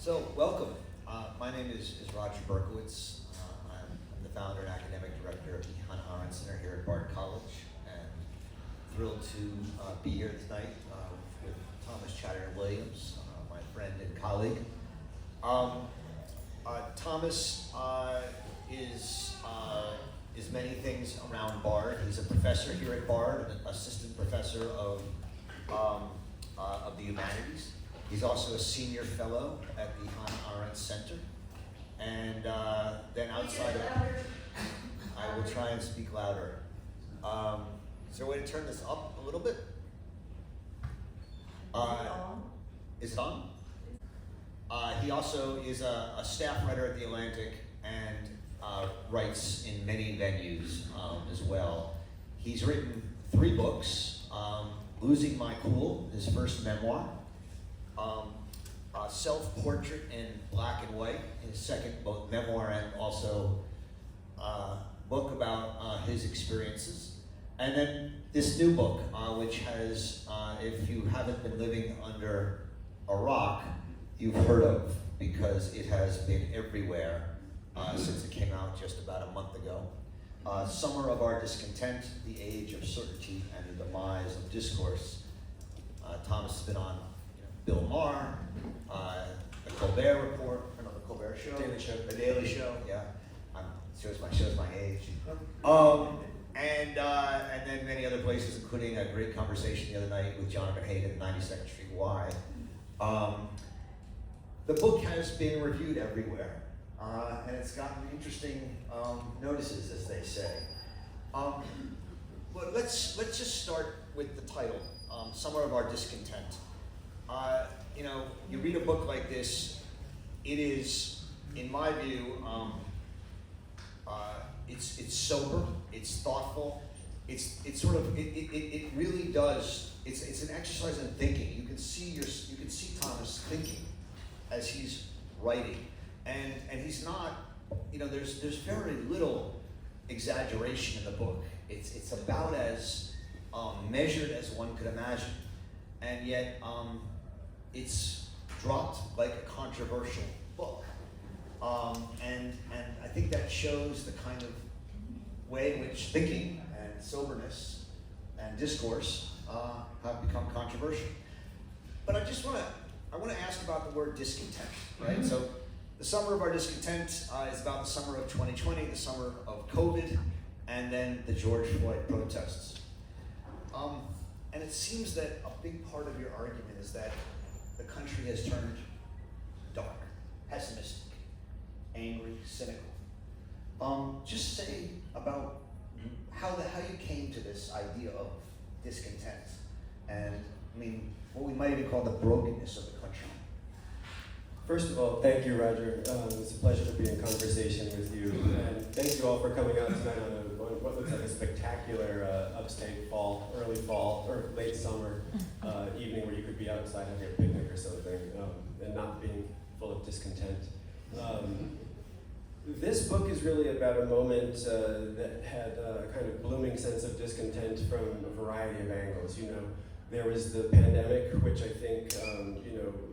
So, welcome. My name is Roger Berkowitz. I'm the founder and academic director of the Hannah Arendt Center here at Bard College, and thrilled to be here tonight with Thomas Chatterton Williams, my friend and colleague. Thomas is many things around Bard. He's a professor here at Bard, an assistant professor of the Humanities. He's also a senior fellow at the Hannah Arendt Center. And then outside of, I will try and speak louder. Is there a way to turn this up a little bit? Is it on? He also is a staff writer at The Atlantic and writes in many venues as well. He's written 3 books, Losing My Cool, his first memoir, Self-Portrait in Black and White, his second both memoir and also book about his experiences. And then this new book, which has, if you haven't been living under a rock, you've heard of, because it has been everywhere since it came out just about a month ago. Summer of Our Discontent, The Age of Certainty and the Demise of Discourse. Thomas has been on Bill Maher, the Colbert Report, the Colbert Show, the Daily Show. Yeah, shows my age. And then many other places, including a great conversation the other night with Jonathan Haidt at 92nd Street Y. The book has been reviewed everywhere, and it's gotten interesting notices, as they say. But let's just start with the title, Summer of Our Discontent. You read a book like this, it is, in my view, it's sober, it's thoughtful, it really does, it's an exercise in thinking. You can see Thomas thinking as he's writing, and he's not, there's very little exaggeration in the book. It's about as measured as one could imagine, and yet it's dropped like a controversial book, and I think that shows the kind of way in which thinking and soberness and discourse have become controversial. But I want to ask about the word discontent, right? Mm-hmm. So the Summer of Our Discontent is about the summer of 2020, the summer of COVID, and then the George Floyd protests. And it seems that a big part of your argument is that the country has turned dark, pessimistic, angry, cynical. Just say about how you came to this idea of discontent, and what we might even call the brokenness of the country. First of all, thank you, Roger. It's a pleasure to be in conversation with you, and thank you all for coming out tonight on what looks like a spectacular upstate fall, early fall, or late summer evening where you could be outside having a picnic or something, and not being full of discontent. This book is really about a moment that had a kind of blooming sense of discontent from a variety of angles. There was the pandemic, which I think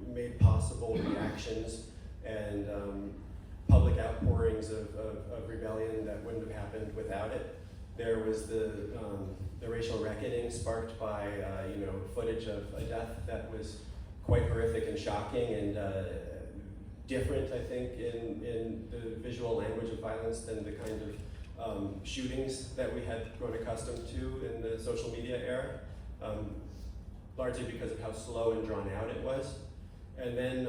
made possible reactions and public outpourings of rebellion that wouldn't have happened without it. There was the racial reckoning sparked by footage of a death that was quite horrific and shocking and different, I think, in the visual language of violence than the kind of shootings that we had grown accustomed to in the social media era, largely because of how slow and drawn out it was. And then,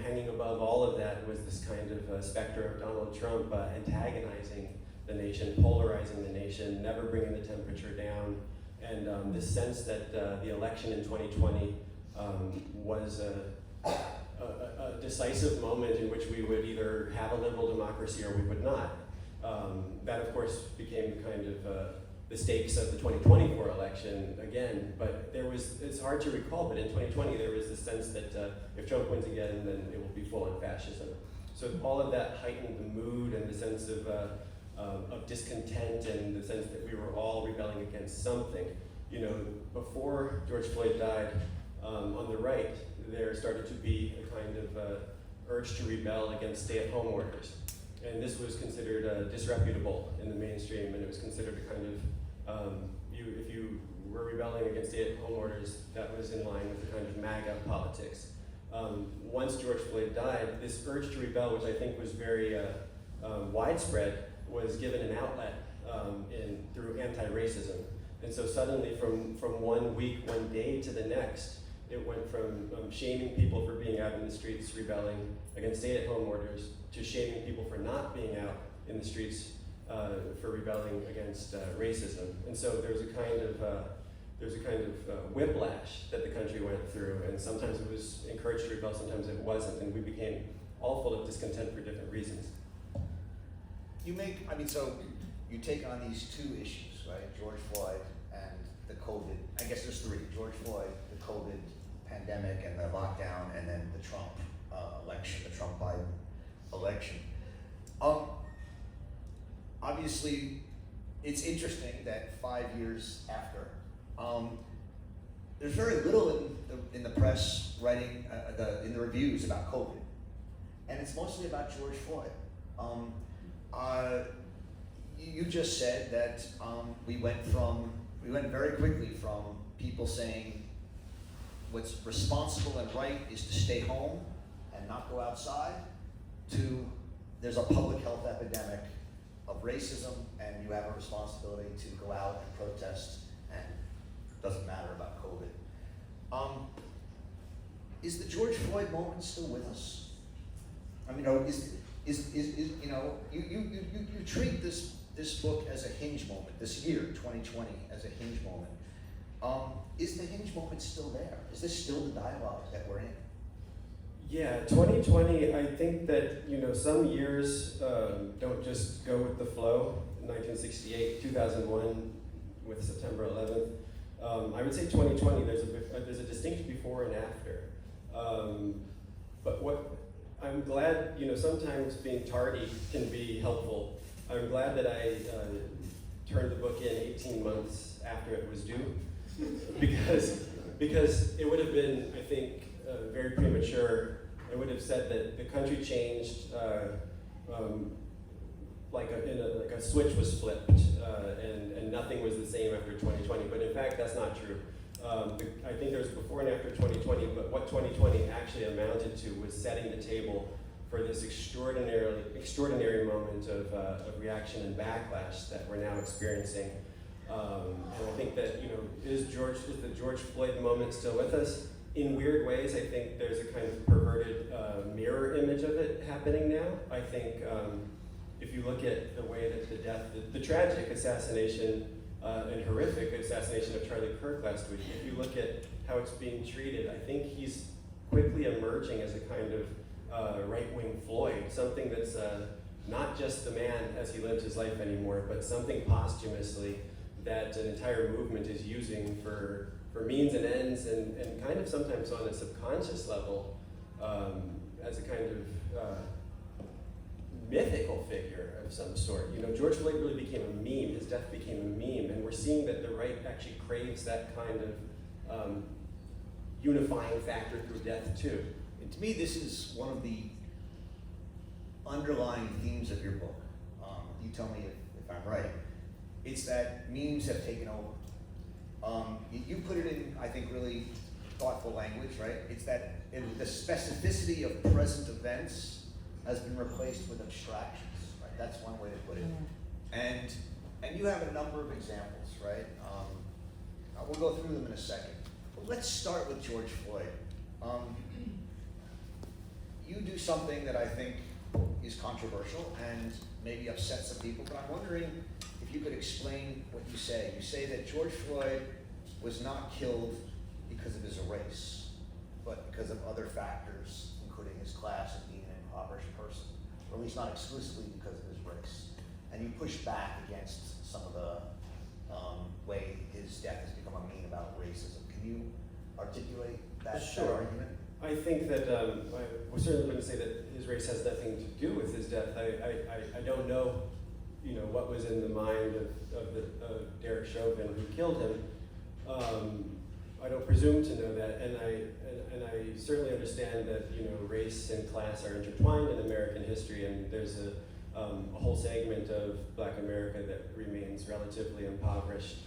hanging above all of that was this kind of specter of Donald Trump antagonizing the nation, polarizing the nation, never bringing the temperature down, and this sense that the election in 2020 was a decisive moment in which we would either have a liberal democracy or we would not. That, of course, became kind of the stakes of the 2024 election again, but it's hard to recall, but in 2020 there was this sense that if Trump wins again, then it will be full on fascism. So all of that heightened the mood and the sense of discontent and the sense that we were all rebelling against something. Before George Floyd died, on the right, there started to be a kind of urge to rebel against stay-at-home orders. And this was considered disreputable in the mainstream, and it was considered a kind of, if you were rebelling against stay-at-home orders, that was in line with the kind of MAGA politics. Once George Floyd died, this urge to rebel, which I think was very widespread, was given an outlet through anti-racism. And so suddenly from 1 week, 1 day to the next, it went from shaming people for being out in the streets rebelling against stay-at-home orders to shaming people for not being out in the streets for rebelling against racism. And so there was a kind of whiplash that the country went through, and sometimes it was encouraged to rebel, sometimes it wasn't, and we became all full of discontent for different reasons. So you take on these two issues, right? George Floyd and the COVID, I guess there's three: George Floyd, the COVID pandemic and the lockdown, and then the Trump election, the Trump-Biden election. Obviously, it's interesting that 5 years after, there's very little in the press writing, in the reviews about COVID, and it's mostly about George Floyd. You just said that we went very quickly from people saying what's responsible and right is to stay home and not go outside, to there's a public health epidemic of racism and you have a responsibility to go out and protest, and it doesn't matter about COVID. Is the George Floyd moment still with us? I mean, you treat this book as a hinge moment, this year, 2020, as a hinge moment. Is the hinge moment still there? Is this still the dialogue that we're in? Yeah, 2020, I think that, some years don't just go with the flow. 1968, 2001, with September 11th. I would say 2020, there's a distinct before and after. But what I'm glad, sometimes being tardy can be helpful. I'm glad that I turned the book in 18 months after it was due, because it would have been, I think, very premature. I would have said that the country changed, like a switch was flipped, and nothing was the same after 2020. But in fact, that's not true. I think there's before and after 2020, but what 2020 actually amounted to was setting the table for this extraordinary moment of reaction and backlash that we're now experiencing. And I think that, is the George Floyd moment still with us? In weird ways, I think there's a kind of perverted mirror image of it happening now. I think if you look at the way that the tragic assassination and horrific assassination of Charlie Kirk last week, if you look at how it's being treated, I think he's quickly emerging as a kind of right-wing Floyd, something that's not just the man as he lives his life anymore, but something posthumously that an entire movement is using for means and ends, and kind of sometimes on a subconscious level as a kind of mythical figure of some sort. George Floyd really became a meme. His death became a meme, and we're seeing that the right actually craves that kind of unifying factor through death too. And to me, this is one of the underlying themes of your book. You tell me if I'm right. It's that memes have taken over. You put it in, I think, really thoughtful language, right? It's that the specificity of present events has been replaced with abstractions, right? That's one way to put it. And you have a number of examples, right? We'll go through them in a second. But let's start with George Floyd. You do something that I think is controversial and maybe upsets some people, but I'm wondering if you could explain what you say. You say that George Floyd was not killed because of his race, but because of other factors, including his class and being an impoverished person, or at least not exclusively because of his race. And you push back against some of the way his death has become a meme about racism. Can you articulate that argument? I think that I certainly wouldn't say that his race has nothing to do with his death. I don't know, what was in the mind of Derek Chauvin who killed him. I don't presume to know that, and I certainly understand that race and class are intertwined in American history, and there's a whole segment of Black America that remains relatively impoverished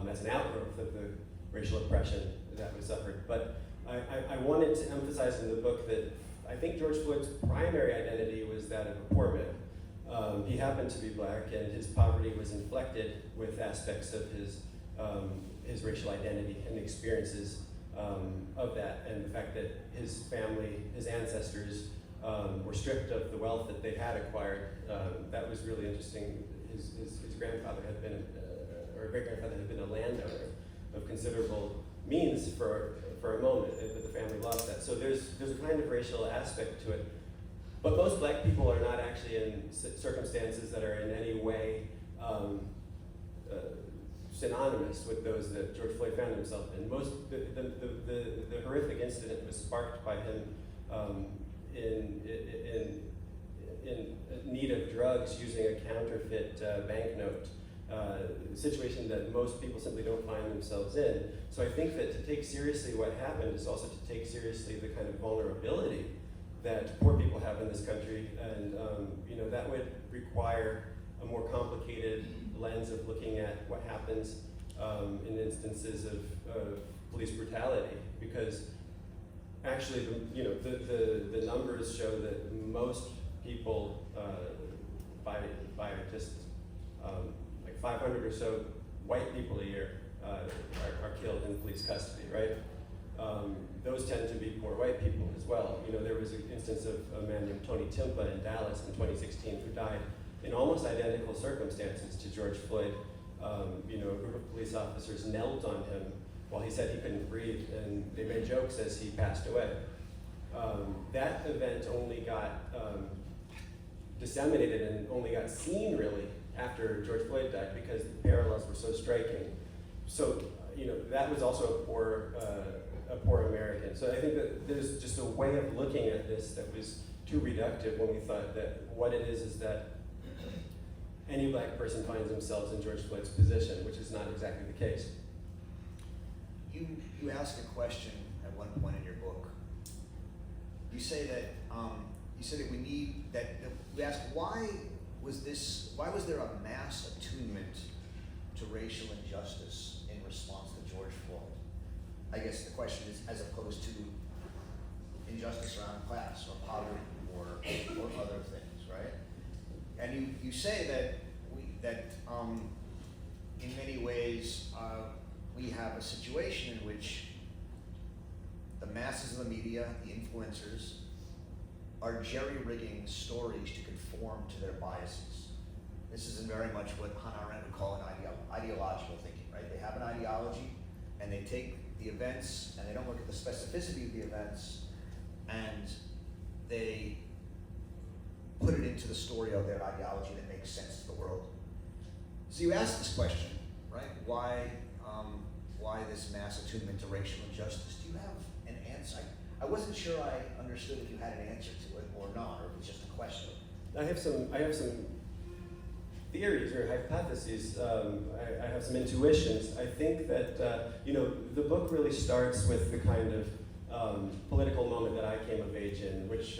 as an outgrowth of the racial oppression that was suffered. But I wanted to emphasize in the book that I think George Floyd's primary identity was that of a poor man. He happened to be Black, and his poverty was inflected with aspects of his racial identity and the experiences of that, and the fact that his family, his ancestors, were stripped of the wealth that they had acquired. That was really interesting. His grandfather had been, or great-grandfather had been a landowner of considerable means for a moment, but the family lost that. So there's a kind of racial aspect to it. But most Black people are not actually in circumstances that are in any way synonymous with those that George Floyd found himself in. The horrific incident was sparked by him in need of drugs using a counterfeit banknote, situation that most people simply don't find themselves in. So I think that to take seriously what happened is also to take seriously the kind of vulnerability that poor people have in this country, and that would require a more complicated lens of looking at what happens in instances of police brutality, because actually the numbers show that most people by just like 500 or so white people a year are killed in police custody, right? Those tend to be poor white people as well. There was an instance of a man named Tony Timpa in Dallas in 2016 who died in almost identical circumstances to George Floyd. A group of police officers knelt on him while he said he couldn't breathe, and they made jokes as he passed away. That event only got disseminated and only got seen really after George Floyd died, because the parallels were so striking. So, that was also a poor American. So I think that there's just a way of looking at this that was too reductive when we thought that what it is that any Black person finds themselves in George Floyd's position, which is not exactly the case. You ask a question at one point in your book. You say that we ask why was there a mass attunement to racial injustice in response to George Floyd? I guess the question is, as opposed to injustice around class or poverty or other things, right? And you say that in many ways we have a situation in which the masses of the media, the influencers, are jerry-rigging stories to conform to their biases. This is very much what Hannah Arendt would call an ideological thinking, right? They have an ideology, and they take the events, and they don't look at the specificity of the events, and they put it into the story of their ideology that makes sense to the world. So you ask this question, right? Why this mass attunement to racial injustice? Do you have an answer? I wasn't sure I understood if you had an answer to it or not, or if it's just a question. I have some theories or hypotheses. I have some intuitions. I think that the book really starts with the kind of political moment that I came of age in, which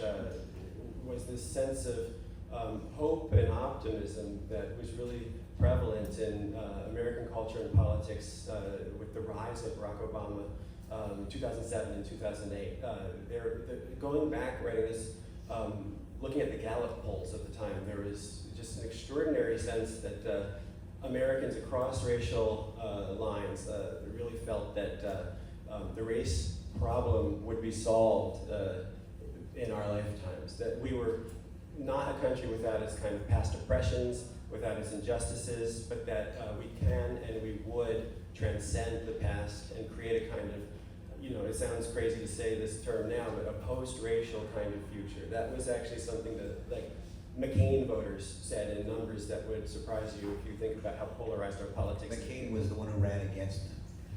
was this sense of hope and optimism that was really prevalent in American culture and politics with the rise of Barack Obama, 2007 and 2008. They're going back, writing this, looking at the Gallup polls at the time, there was just an extraordinary sense that Americans across racial lines really felt that the race problem would be solved in our lifetimes, that we were not a country without its kind of past oppressions, without its injustices, but that we can and we would transcend the past and create a kind of, it sounds crazy to say this term now, but a post-racial kind of future. That was actually something that, like, McCain voters said in numbers that would surprise you if you think about how polarized our politics is. McCain was the one who ran against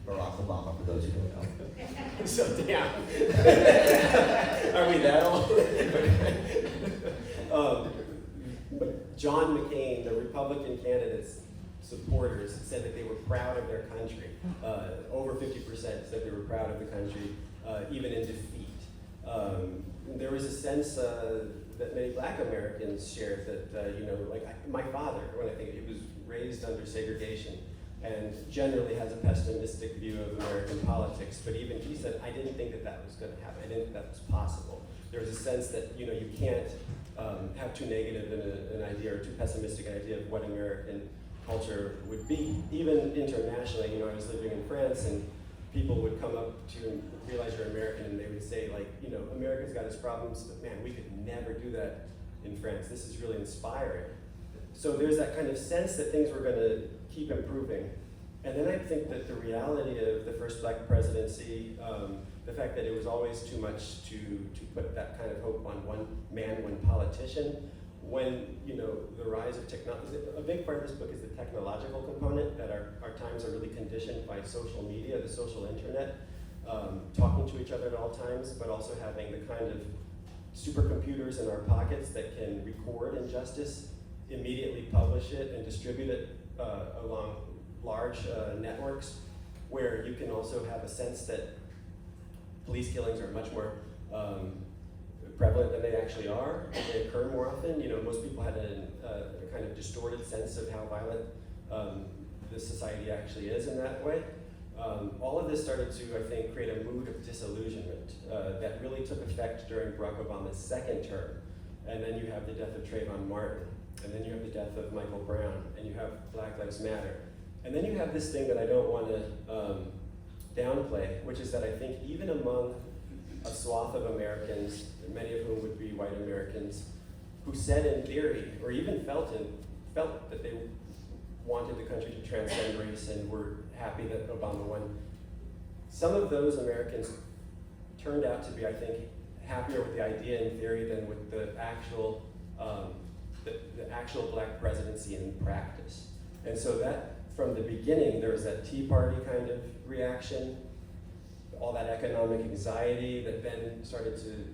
Barack Obama, for those who don't know. So damn. Are we that old? John McCain, the Republican candidate, supporters said that they were proud of their country. Over 50% said they were proud of the country, even in defeat. There was a sense that many Black Americans shared that, like my father, when I think he was raised under segregation, and generally has a pessimistic view of American politics, but even he said, I didn't think that that was going to happen. I didn't think that was possible. There was a sense that, you can't have too negative an idea or too pessimistic an idea of what American culture would be. Even internationally, I was living in France, and people would come up to realize you're American, and they would say, like, America's got its problems, but man, we could never do that in France. This is really inspiring. So there's that kind of sense that things were going to keep improving. And then I think that the reality of the first Black presidency, the fact that it was always too much to put that kind of hope on one man, one politician, when the rise of technology, a big part of this book is the technological component, that our times are really conditioned by social media, the social internet, talking to each other at all times, but also having the kind of supercomputers in our pockets that can record injustice, immediately publish it, and distribute it along large networks, where you can also have a sense that police killings are much more prevalent than they actually are. They occur more often. Most people had a kind of distorted sense of how violent this society actually is in that way. All of this started to, I think, create a mood of disillusionment that really took effect during Barack Obama's second term. And then you have the death of Trayvon Martin, and then you have the death of Michael Brown, and you have Black Lives Matter. And then you have this thing that I don't want to downplay, which is that I think even among a swath of Americans, many of whom would be white Americans, who said in theory, or even felt that they wanted the country to transcend race and were happy that Obama won, some of those Americans turned out to be, I think, happier with the idea in theory than with the actual Black presidency in practice. And so that, from the beginning, there was that Tea Party kind of reaction, all that economic anxiety that then started to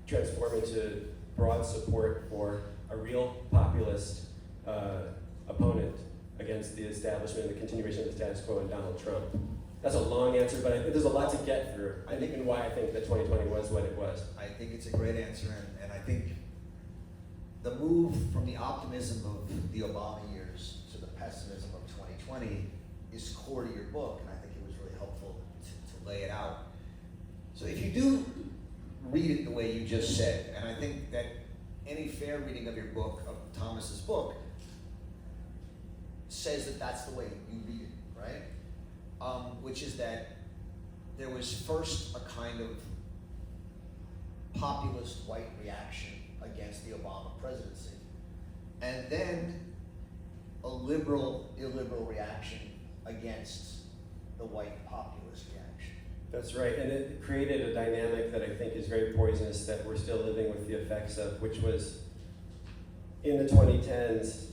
transform into broad support for a real populist opponent against the establishment and the continuation of the status quo and Donald Trump. That's a long answer, but I think there's a lot to get through. I think, and why I think that 2020 was what it was. I think it's a great answer, and I think the move from the optimism of the Obama years to the pessimism of 2020 is core to your book, and I think it was really helpful to lay it out. So if you do read it the way you just said, and I think that any fair reading of your book, of Thomas's book, says that that's the way you read it, right? Which is that there was first a kind of populist white reaction against the Obama presidency, and then a liberal, illiberal reaction against the white populist reaction. That's right, and it created a dynamic that I think is very poisonous that we're still living with the effects of, which was in the 2010s,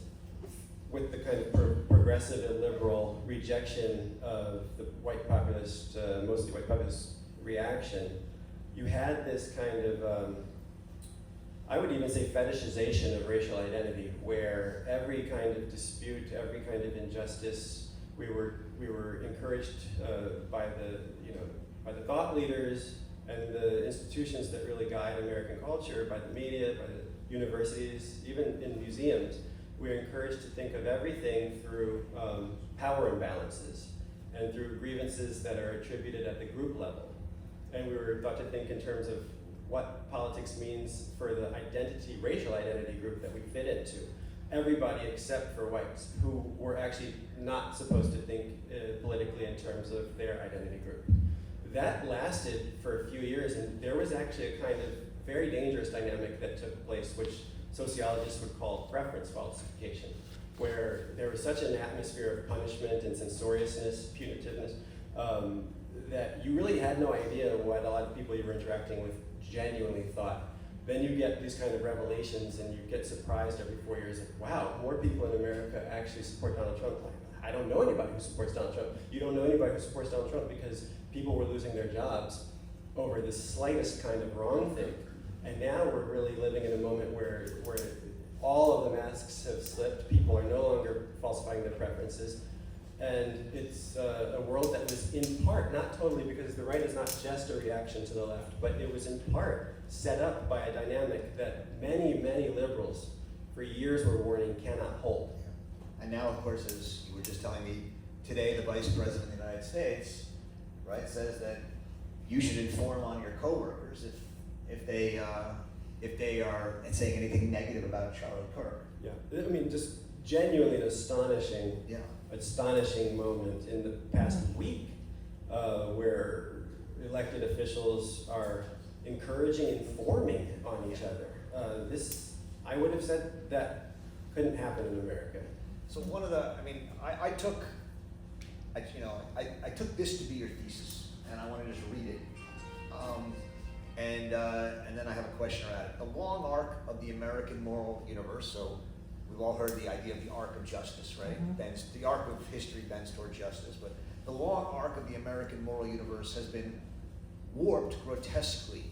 with the kind of progressive and liberal rejection of the white populist, mostly white populist reaction, you had this kind of, I would even say fetishization of racial identity, where every kind of dispute, every kind of injustice, we were encouraged by the thought leaders and the institutions that really guide American culture, by the media, by the universities, even in museums. We're encouraged to think of everything through power imbalances and through grievances that are attributed at the group level. And we were taught to think in terms of what politics means for the identity, racial identity group that we fit into. Everybody except for whites, who were actually not supposed to think politically in terms of their identity group. That lasted for a few years, and there was actually a kind of very dangerous dynamic that took place, which sociologists would call preference falsification, where there was such an atmosphere of punishment and censoriousness, punitiveness, that you really had no idea what a lot of people you were interacting with genuinely thought. Then you get these kind of revelations and you get surprised every 4 years, like, wow, more people in America actually support Donald Trump. Like, I don't know anybody who supports Donald Trump. You don't know anybody who supports Donald Trump because people were losing their jobs over the slightest kind of wrong thing. And now we're really living in a moment where all of the masks have slipped. People are no longer falsifying their preferences. And it's a world that was in part, not totally, because the right is not just a reaction to the left, but it was in part set up by a dynamic that many, many liberals for years were warning cannot hold. And now, of course, as you were just telling me, today the Vice President of the United States, right, says that you should inform on your coworkers if they are saying anything negative about Charlie Kirk. Yeah, I mean, just genuinely an astonishing moment in the past week, where elected officials are encouraging and informing on each other. I would have said that couldn't happen in America. So one of the, I took this to be your thesis, and I want to just read it. And then I have a question around it. The long arc of the American moral universe. So we've all heard the idea of the arc of justice, right? Mm-hmm. The arc of history bends toward justice, but the long arc of the American moral universe has been warped grotesquely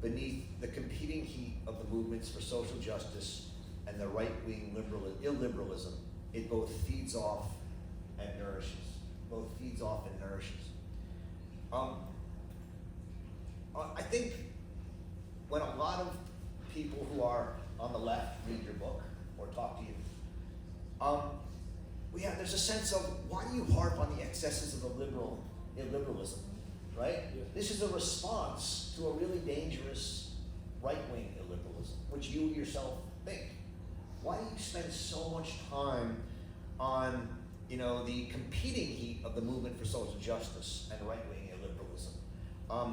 beneath the competing heat of the movements for social justice and the right-wing illiberalism. It both feeds off and nourishes. I think when a lot of people who are on the left read your book or talk to you, there's a sense of, why do you harp on the excesses of the illiberalism, right? Yeah. This is a response to a really dangerous right-wing illiberalism, which you yourself think. Why do you spend so much time on, the competing heat of the movement for social justice and right-wing illiberalism,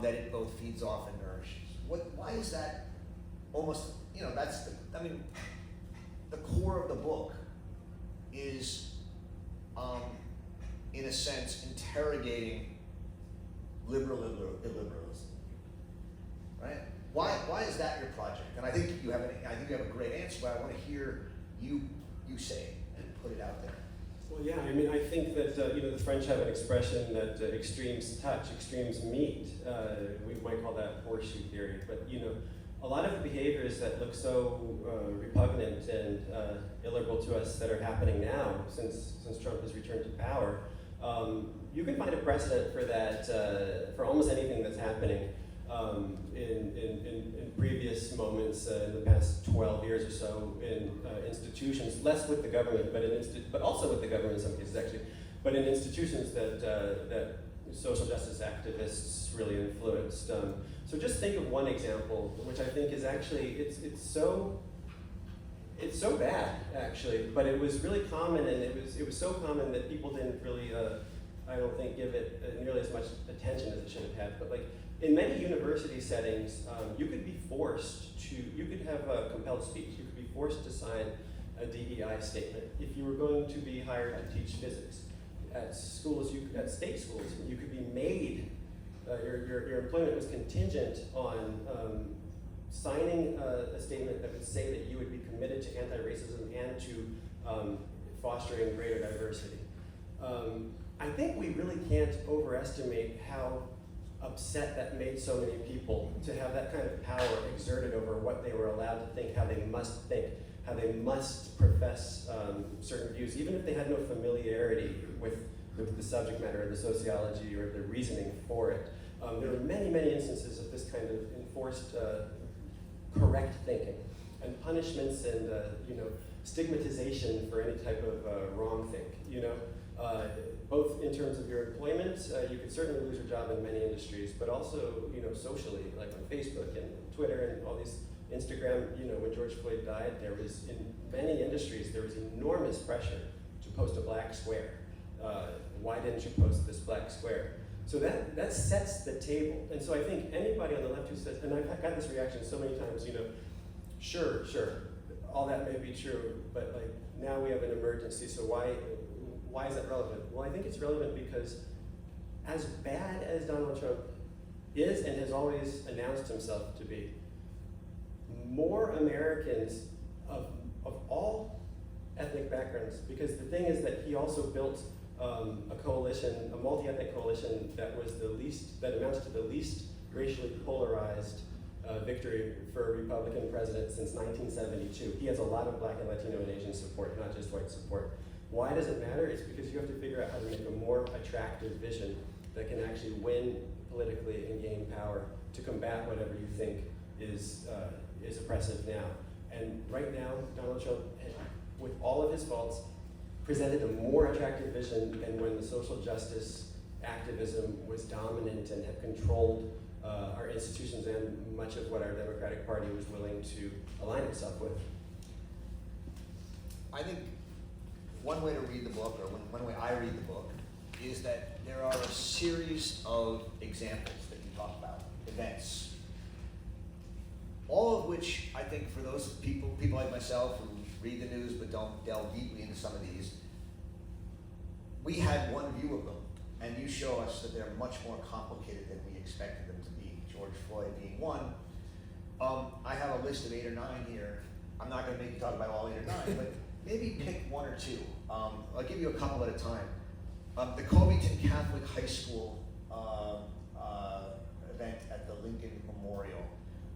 that it both feeds off and nourishes? Why is that almost, that's the core of the book is, in a sense, interrogating liberal illiberalism, right? Why is that your project? And I think you have a great answer, but I want to hear you say it and put it out there. Well, yeah, I think that the French have an expression that extremes touch, extremes meet. We might call that horseshoe theory, but a lot of the behaviors that look so repugnant and illiberal to us that are happening now since Trump has returned to power, you can find a precedent for that for almost anything that's happening in previous moments in the past 12 years or so in institutions, less with the government, but also with the government in some cases actually, but in institutions that social justice activists really influenced. So just think of one example, which I think is actually, it's so bad actually, but it was really common, and it was so common that people didn't really, I don't think, give it nearly as much attention as it should have had. But like in many university settings, you could have compelled speech. You could be forced to sign a DEI statement if you were going to be hired to teach physics. At schools, at state schools, you could be made. Your employment was contingent on signing a statement that would say that you would be committed to anti-racism and to fostering greater diversity. I think we really can't overestimate how upset that made so many people to have that kind of power exerted over what they were allowed to think, how they must profess certain views, even if they had no familiarity with the subject matter or the sociology or the reasoning for it. There are many, many instances of this kind of enforced correct thinking, and punishments and stigmatization for any type of wrong think. Both in terms of your employment, you could certainly lose your job in many industries, but also socially, like on Facebook and Twitter and all these Instagram. When George Floyd died, there was in many industries there was enormous pressure to post a black square. Why didn't you post this black square? So that sets the table. And so I think anybody on the left who says, and I've got this reaction so many times, sure, all that may be true, but like now we have an emergency, so why is that relevant? Well, I think it's relevant because as bad as Donald Trump is and has always announced himself to be, more Americans of all ethnic backgrounds, because the thing is that he also built a coalition, a multi-ethnic coalition that amounts to the least racially polarized victory for a Republican president since 1972. He has a lot of Black and Latino and Asian support, not just white support. Why does it matter? It's because you have to figure out how to make a more attractive vision that can actually win politically and gain power to combat whatever you think is oppressive now. And right now, Donald Trump, with all of his faults, presented a more attractive vision than when the social justice activism was dominant and had controlled our institutions and much of what our Democratic Party was willing to align itself with. I think one way to read the book, or one way I read the book, is that there are a series of examples that you talk about, events, all of which I think for those people like myself who read the news but don't delve deeply into some of these, we had one view of them, and you show us that they're much more complicated than we expected them to be, George Floyd being one. I have a list of 8 or 9 here. I'm not going to make you talk about all 8 or 9, but maybe pick 1 or 2. I'll give you a couple at a time. The Covington Catholic High School event at the Lincoln Memorial,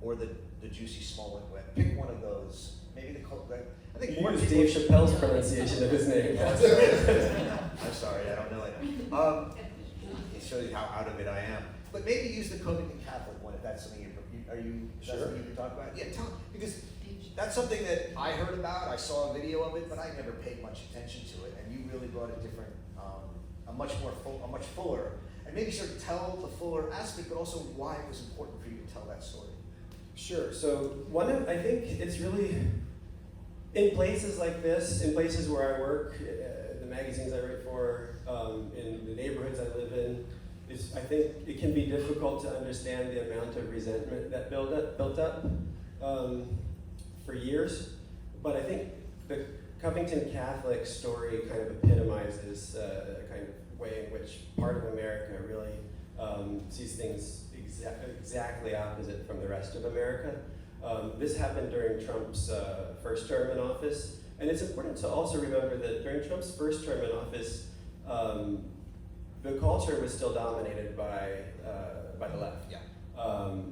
or the Juicy Smollett web. Pick one of those. Maybe I think more people. Dave Chappelle's pronunciation of his name. I'm sorry, I don't know it. It shows you how out of it I am. But maybe use the Covington Catholic one if that's something Sure. Something you can talk about? Yeah, because that's something that I heard about. I saw a video of it, but I never paid much attention to it. And you really brought a different, a much fuller, and maybe sort of tell the fuller aspect, but also why it was important for you to tell that story. Sure. So I think it's really, in places like this, in places where I work, the magazines I write for, in the neighborhoods I live in, I think it can be difficult to understand the amount of resentment that built up for years. But I think the Covington Catholic story kind of epitomizes a kind of way in which part of America really sees things exactly opposite from the rest of America. This happened during Trump's first term in office. And it's important to also remember that during Trump's first term in office, the culture was still dominated by the left. Yeah.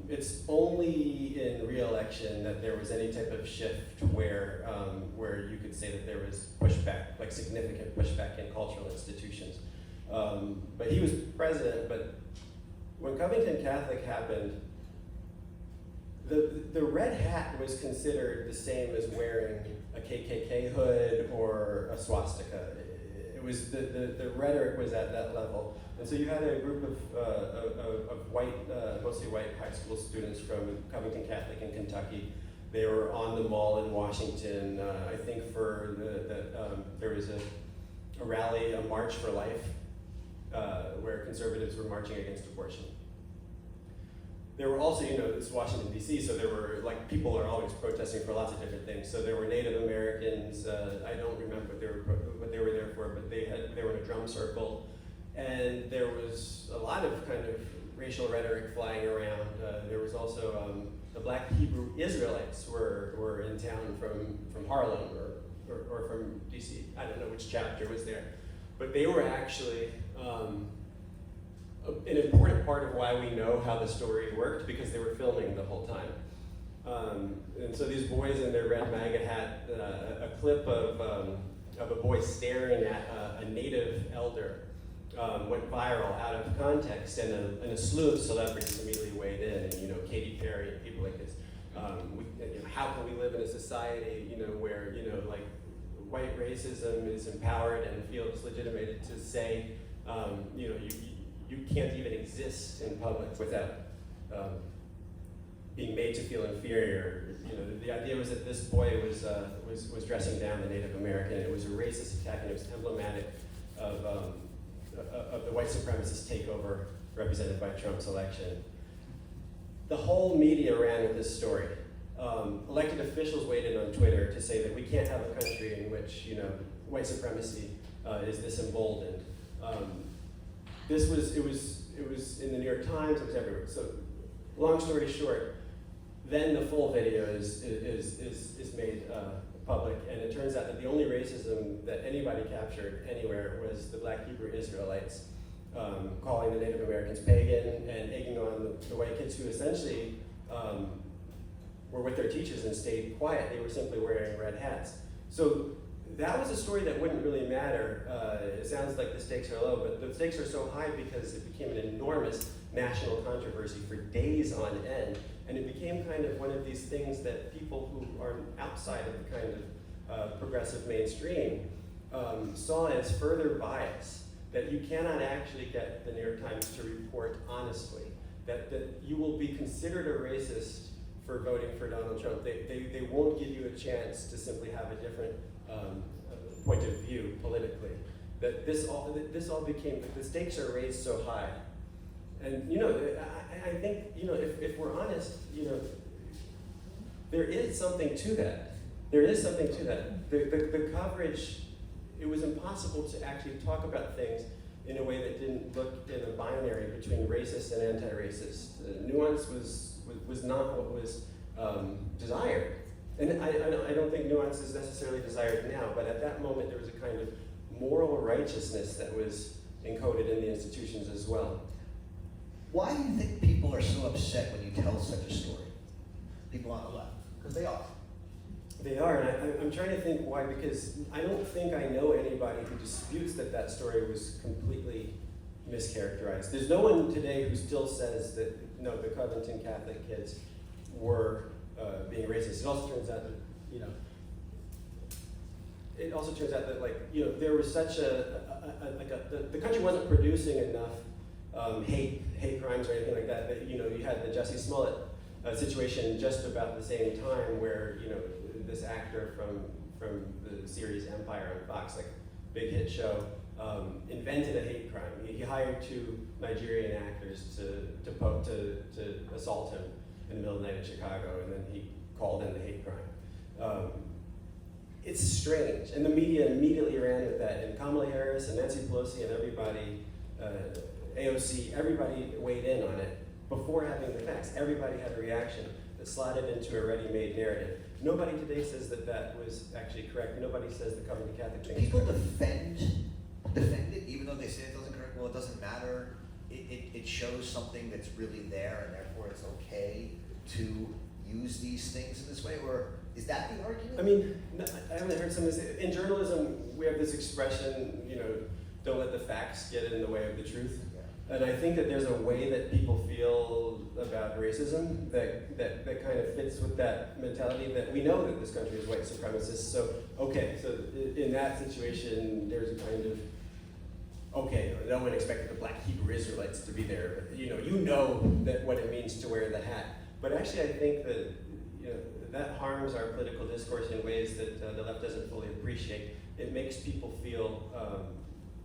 It's only in re-election that there was any type of shift where you could say that there was pushback, like significant pushback in cultural institutions. But he was president. But when Covington Catholic happened, the red hat was considered the same as wearing a KKK hood or a swastika. It was the rhetoric was at that level, and so you had a group of white, mostly white high school students from Covington Catholic in Kentucky. They were on the Mall in Washington. I think for there was a rally, a March for Life, where conservatives were marching against abortion. There were also, it's Washington, D.C., so there were, people are always protesting for lots of different things. So there were Native Americans, I don't remember what they were there for, but they were in a drum circle. And there was a lot of kind of racial rhetoric flying around. There was also, the Black Hebrew Israelites were in town from Harlem or from D.C. I don't know which chapter was there. But they were actually, an important part of why we know how the story worked, because they were filming the whole time. And so these boys in their red MAGA hat, a clip of a boy staring at a native elder went viral out of context, and a slew of celebrities immediately weighed in, and Katy Perry and people like this. How can we live in a society where white racism is empowered and feels legitimated to say you can't even exist in public without being made to feel inferior. The idea was that this boy was dressing down the Native American. It was a racist attack, and it was emblematic of the white supremacist takeover represented by Trump's election. The whole media ran with this story. Elected officials weighed in on Twitter to say that we can't have a country in which white supremacy is this emboldened. It was in the New York Times. It was everywhere. So, long story short, then the full video is made public, and it turns out that the only racism that anybody captured anywhere was the Black Hebrew Israelites calling the Native Americans pagan and egging on the white kids who essentially were with their teachers and stayed quiet. They were simply wearing red hats. So that was a story that wouldn't really matter. It sounds like the stakes are low, but the stakes are so high because it became an enormous national controversy for days on end. And it became kind of one of these things that people who are outside of the kind of progressive mainstream saw as further bias, that you cannot actually get the New York Times to report honestly, that you will be considered a racist for voting for Donald Trump. They won't give you a chance to simply have a different point of view politically. That this all became, the stakes are raised so high. And I think, if we're honest, there is something to that. There is something to that. The coverage, it was impossible to actually talk about things in a way that didn't look in a binary between racist and anti-racist. Nuance was not what was desired. And I don't think nuance is necessarily desired now, but at that moment there was a kind of moral righteousness that was encoded in the institutions as well. Why do you think people are so upset when you tell such a story? People on the left, because they are. They are, and I'm trying to think why, because I don't think I know anybody who disputes that story was completely mischaracterized. There's no one today who still says that, no, the Covington Catholic kids were being racist. It also turns out that, there was such the country wasn't producing enough hate crimes or anything like that, that, you had the Jussie Smollett situation just about the same time where, this actor from the series Empire on Fox, like big hit show, invented a hate crime. He hired two Nigerian actors to assault him in the middle of the night in Chicago, and then he called in the hate crime. It's strange, and the media immediately ran with that, and Kamala Harris and Nancy Pelosi and everybody, AOC, everybody weighed in on it before having the facts. Everybody had a reaction that slotted into a ready-made narrative. Nobody today says that was actually correct. Nobody says the Covington Catholic thing. People defend it, even though they say it doesn't correct. Well, it doesn't matter. It shows something that's really there, and therefore it's okay to use these things in this way. Or is that the argument? I mean, I haven't heard someone say, in journalism, we have this expression, don't let the facts get in the way of the truth. Yeah. And I think that there's a way that people feel about racism that kind of fits with that mentality, that we know that this country is white supremacist. So, okay, so in that situation, there's a kind of, okay, no one expected the black Hebrew Israelites to be there, but you know that what it means to wear the hat. But actually, I think that that harms our political discourse in ways that the left doesn't fully appreciate. It makes people feel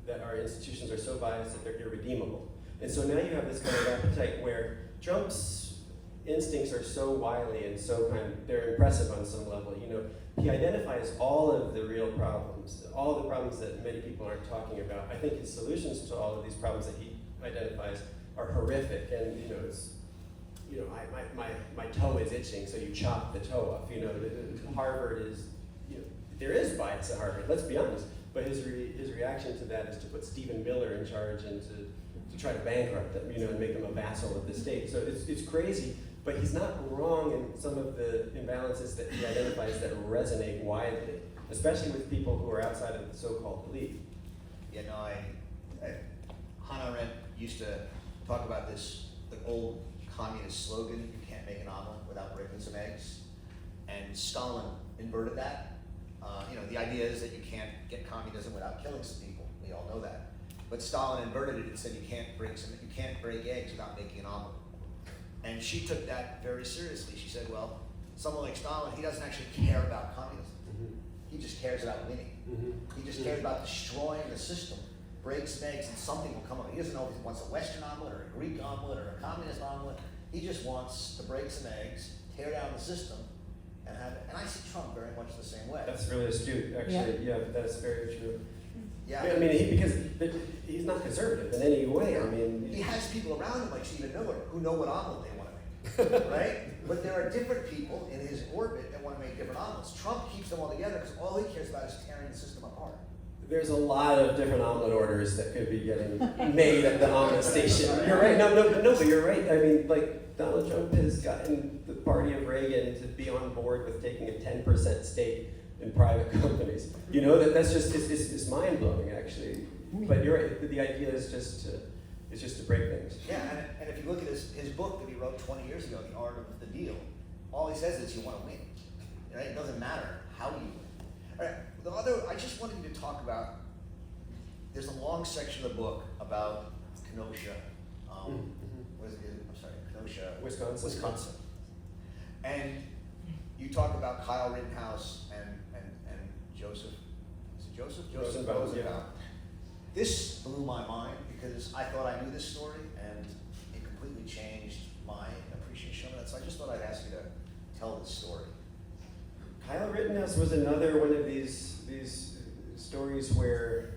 that our institutions are so biased that they're irredeemable. And so now you have this kind of appetite where Trump's instincts are so wily and so they're impressive on some level. He identifies all of the real problems, all the problems that many people aren't talking about. I think his solutions to all of these problems that he identifies are horrific, and it's, my toe is itching, so you chop the toe off. Harvard is, there is bias at Harvard, let's be honest, but his reaction to that is to put Stephen Miller in charge and to try to bankrupt them, and make him a vassal of the state. So it's crazy, but he's not wrong in some of the imbalances that he identifies that resonate widely, especially with people who are outside of the so-called elite. Hannah Arendt used to talk about this, the old communist slogan, you can't make an omelet without breaking some eggs. And Stalin inverted that. The idea is that you can't get communism without killing some people. We all know that. But Stalin inverted it and said you can't break eggs without making an omelet. And she took that very seriously. She said, well, someone like Stalin, he doesn't actually care about communism. Mm-hmm. He just cares about winning. Mm-hmm. He just cares about destroying the system. Break some eggs and something will come up. He doesn't know if he wants a Western omelet or a Greek omelet or a communist omelet. He just wants to break some eggs, tear down the system, and have it. And I see Trump very much the same way. That's really astute, actually. Yeah, that's very true. Yeah. I mean, because he's not conservative in any way. I mean, he has people around him like Stephen Miller who know what omelet they want to make, right? But there are different people in his orbit that want to make different omelets. Trump keeps them all together because all he cares about is tearing the system apart. There's a lot of different omelet orders that could be getting made at the omelet station. You're right. No, but you're right. I mean, like, Donald Trump has gotten the party of Reagan to be on board with taking a 10% stake in private companies. You know, that's just, it's mind-blowing, actually. But you're right, the idea is just to break things. Yeah, and if you look at his book that he wrote 20 years ago, The Art of the Deal, all he says is you want to win. Right? It doesn't matter how you win. All right, I just wanted you to talk about, there's a long section of the book about Kenosha, Kenosha, Wisconsin. And you talk about Kyle Rittenhouse and Joseph, is it Joseph? Rosenbaum, yeah. This blew my mind because I thought I knew this story and it completely changed my appreciation of it. So I just thought I'd ask you to tell the story. Kyle Rittenhouse was another one of these stories where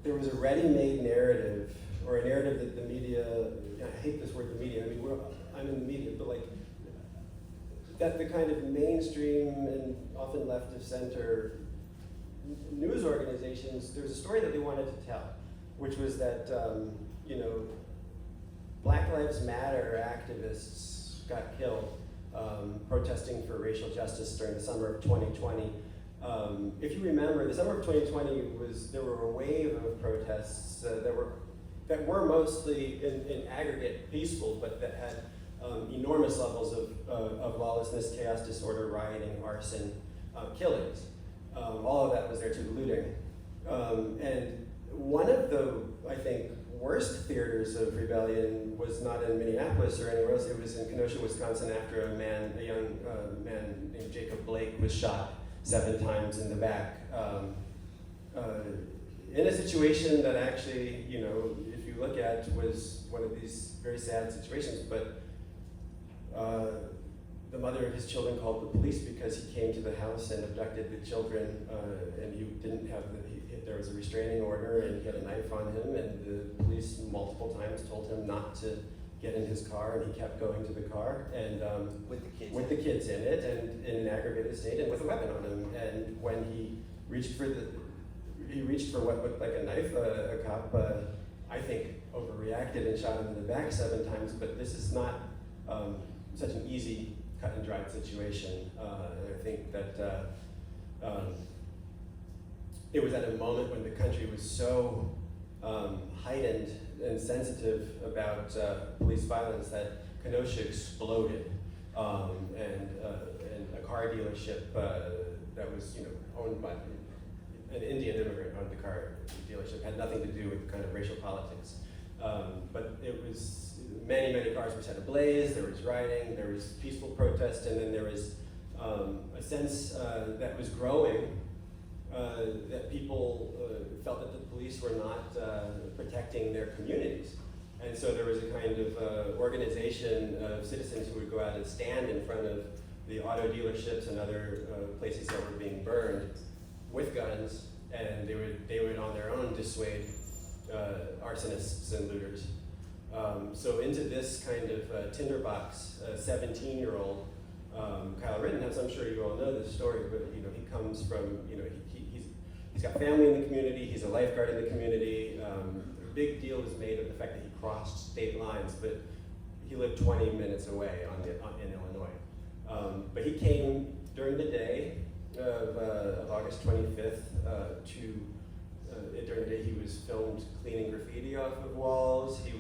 there was a ready-made narrative, or a narrative that the media, I hate this word, the media, I mean, I'm in the media, but like, that the kind of mainstream and often left of center news organizations, there was a story that they wanted to tell, which was that, Black Lives Matter activists got killed protesting for racial justice during the summer of 2020. If you remember, the summer of 2020 there were a wave of protests that were mostly in aggregate peaceful, but that had enormous levels of lawlessness, chaos, disorder, rioting, arson, killings. All of that was there too, looting. And one of the, I think, worst theaters of rebellion was not in Minneapolis or anywhere else. It was in Kenosha, Wisconsin, after a young man named Jacob Blake was shot 7 times in the back. In a situation that actually, if you look at, was one of these very sad situations, but the mother of his children called the police because he came to the house and abducted the children, and he didn't have there was a restraining order, and he had a knife on him, and the police multiple times told him not to get in his car, and he kept going to the car, and with the kids in it, and in an aggravated state, and with a weapon on him. And when he reached for what looked like a knife, a cop, I think, overreacted and shot him in the back 7 times. But this is not such an easy cut and dried situation. And I think that it was at a moment when the country was so heightened and sensitive about police violence that Kenosha exploded, and a car dealership that was owned by an Indian immigrant owned the car dealership, had nothing to do with kind of racial politics, but it was many cars were set ablaze. There was rioting, there was peaceful protest, and then there was a sense that was growing that people felt that the police were not protecting their communities. And so there was a kind of organization of citizens who would go out and stand in front of the auto dealerships and other places that were being burned with guns, and they would on their own dissuade arsonists and looters. So into this kind of tinderbox, 17-year-old Kyle Rittenhouse, I'm sure you all know this story, but he comes from, he's got family in the community, he's a lifeguard in the community. A big deal was made of the fact that he crossed state lines, but he lived 20 minutes away in Illinois. But he came during the day of August 25th during the day he was filmed cleaning graffiti off of walls. He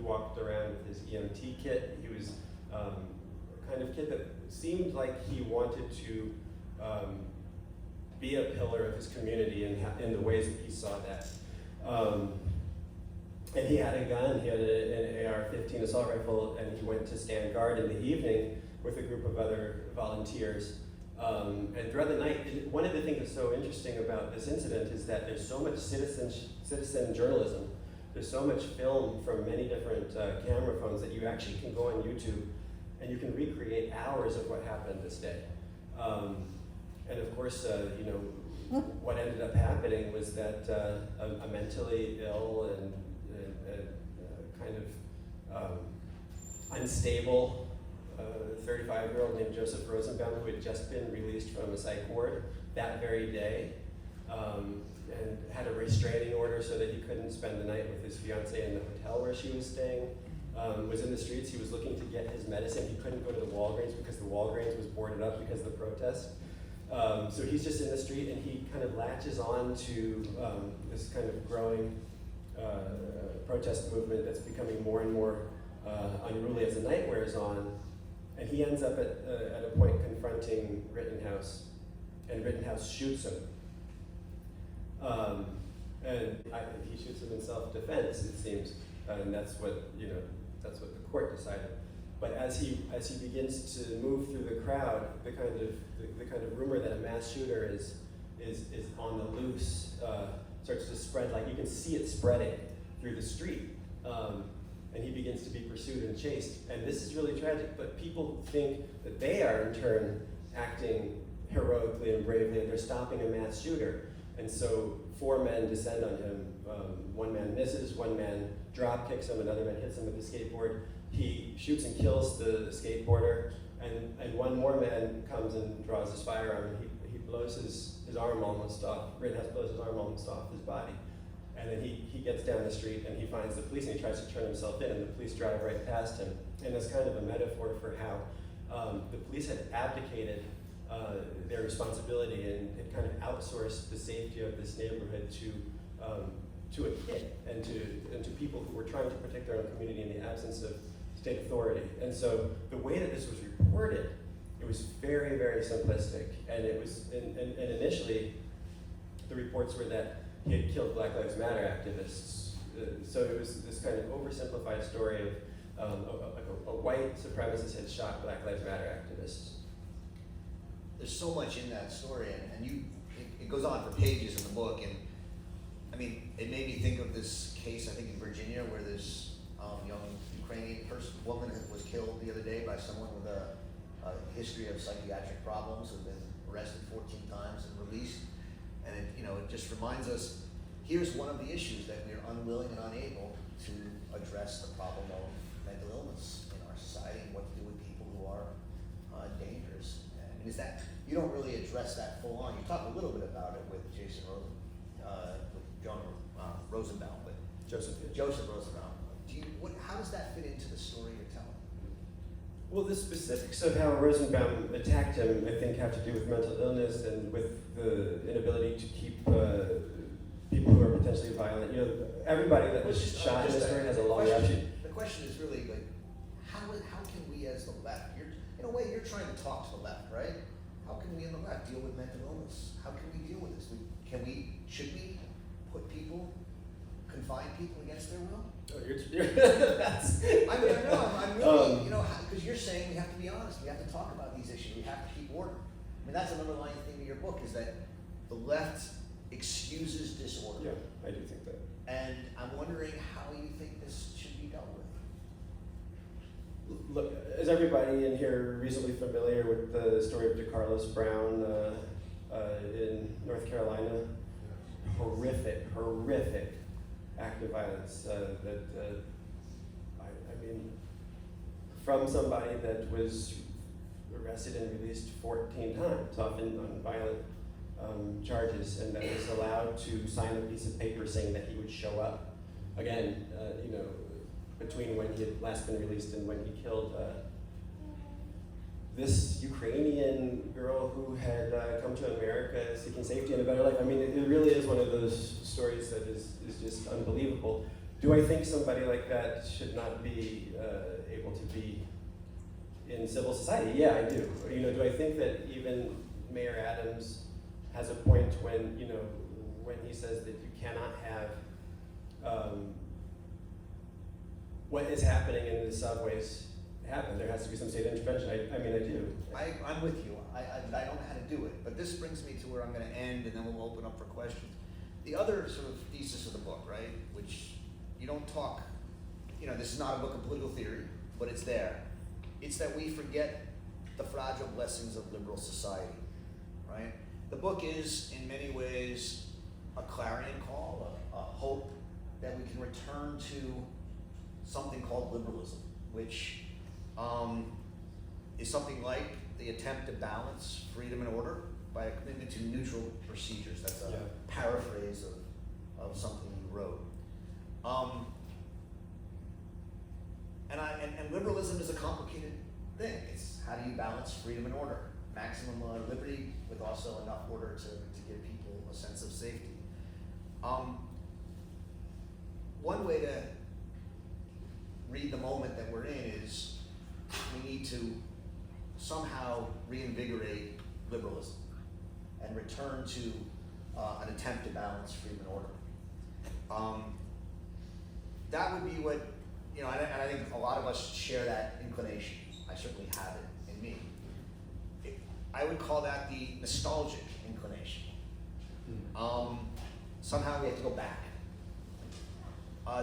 walked around with his EMT kit. He was kind of kid that seemed like he wanted to be a pillar of his community in the ways that he saw that. And he had a gun, he had an AR-15 assault rifle, and he went to stand guard in the evening with a group of other volunteers. And throughout the night, one of the things that's so interesting about this incident is that there's so much citizen journalism. There's so much film from many different camera phones that you actually can go on YouTube and you can recreate hours of what happened this day. And of course, what ended up happening was that a mentally ill and kind of unstable 35-year-old named Joseph Rosenbaum, who had just been released from a psych ward that very day, and had a restraining order so that he couldn't spend the night with his fiancée in the hotel where she was staying, was in the streets. He was looking to get his medicine. He couldn't go to the Walgreens because the Walgreens was boarded up because of the protest. So he's just in the street, and he kind of latches on to this kind of growing protest movement that's becoming more and more unruly as the night wears on. And he ends up at a point confronting Rittenhouse, and Rittenhouse shoots him. And I think he shoots him in self-defense, it seems, and that's what that's what the court decided. But as he begins to move through the crowd, the kind of rumor that a mass shooter is on the loose starts to spread. Like, you can see it spreading through the street, and he begins to be pursued and chased. And this is really tragic. But people think that they are in turn acting heroically and bravely, and they're stopping a mass shooter. And so 4 men descend on him. One man misses, one man drop kicks him, another man hits him with a skateboard. He shoots and kills the skateboarder, and one more man comes and draws his firearm, and he blows his arm almost off. Rittenhouse blows his arm almost off his body. And then he gets down the street and he finds the police, and he tries to turn himself in, and the police drive right past him. And that's kind of a metaphor for how the police had abdicated their responsibility and kind of outsourced the safety of this neighborhood to a kid and to people who were trying to protect their own community in the absence of state authority. And so the way that this was reported, it was very, very simplistic. And it was, and initially, the reports were that he had killed Black Lives Matter activists. So it was this kind of oversimplified story of a white supremacist had shot Black Lives Matter activists. There's so much in that story, and it goes on for pages in the book. And I mean, it made me think of this case, I think in Virginia, where this young Ukrainian woman was killed the other day by someone with a history of psychiatric problems, who'd been arrested 14 times and released. And it just reminds us, here's one of the issues that we're unwilling and unable to address, the problem of mental illness in our society and what to do with people who are dangerous. And is that, you don't really address that full on. You talk a little bit about it with Rosenbaum, but Joseph Rosenbaum. How does that fit into the story you're telling? Well, the specifics of how Rosenbaum attacked him, I think, have to do with mental illness and with the inability to keep people who are potentially violent. Everybody that was shot in this story has a long reaction. The question is really like, how can we as the left, in a way you're trying to talk to the left, right? How can we in the left deal with mental illness? How can we deal with this? Should we confine people against their will? Oh, I'm really, because you're saying we have to be honest, we have to talk about these issues, we have to keep order. I mean, that's an underlying theme of your book, is that the left excuses disorder. Yeah, I do think that. And I'm wondering how you think this should be dealt with. Look, is everybody in here reasonably familiar with the story of DeCarlos Brown in North Carolina? Horrific act of violence I mean, from somebody that was arrested and released 14 times, often on violent charges, and that was allowed to sign a piece of paper saying that he would show up again, between when he had last been released and when he killed this Ukrainian girl who had come to America seeking safety and a better life. I mean, it really is one of those stories that is just unbelievable. Do I think somebody like that should not be able to be in civil society? Yeah, I do. Do I think that even Mayor Adams has a point when, when he says that you cannot have what is happening in the subways happen? There has to be some state intervention. I mean, I do. I'm with you. I don't know how to do it, but this brings me to where I'm going to end, and then we'll open up for questions. The other sort of thesis of the book, right, which you don't talk, this is not a book of political theory, but it's there. It's that we forget the fragile blessings of liberal society, right? The book is, in many ways, a clarion call, a hope that we can return to something called liberalism, which is something like the attempt to balance freedom and order by a commitment to neutral procedures. That's a paraphrase of something you wrote. And liberalism is a complicated thing. It's how do you balance freedom and order? Maximum liberty with also enough order to give people a sense of safety. One way to read the moment that we're in is we need to somehow reinvigorate liberalism and return to an attempt to balance freedom and order. That would be what, and I think a lot of us share that inclination. I certainly have it in me. I would call that the nostalgic inclination. Somehow we have to go back.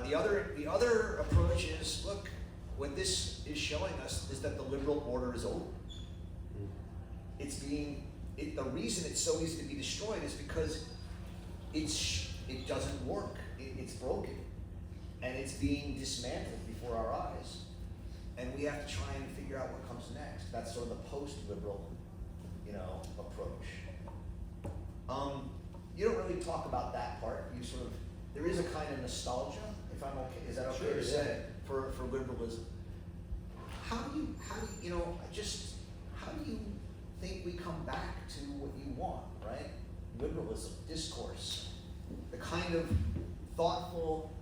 The other approach is, look, what this is showing us is that the liberal order is over. The reason it's so easy to be destroyed is because it doesn't work. It's broken, and it's being dismantled before our eyes. And we have to try and figure out what comes next. That's sort of the post-liberal, approach. You don't really talk about that part. There is a kind of nostalgia, if I'm okay. Is that okay Sure, to yeah. say for liberalism? How do you think we come back to what you want, right? Liberalism, discourse, the kind of thoughtful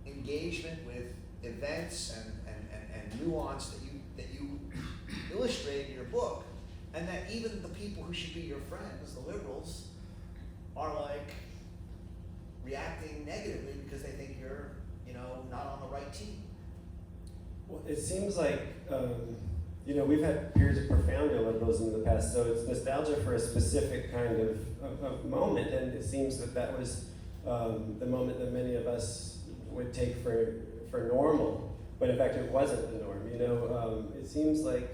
engagement with events and nuance that you illustrate in your book, and that even the people who should be your friends, the liberals, are like reacting negatively because they think you're, not on the right team. Well, it seems like, we've had periods of profound illiberalism in the past, so it's nostalgia for a specific kind of moment, and it seems that was the moment that many of us would take for normal, but in fact it wasn't the norm. It seems like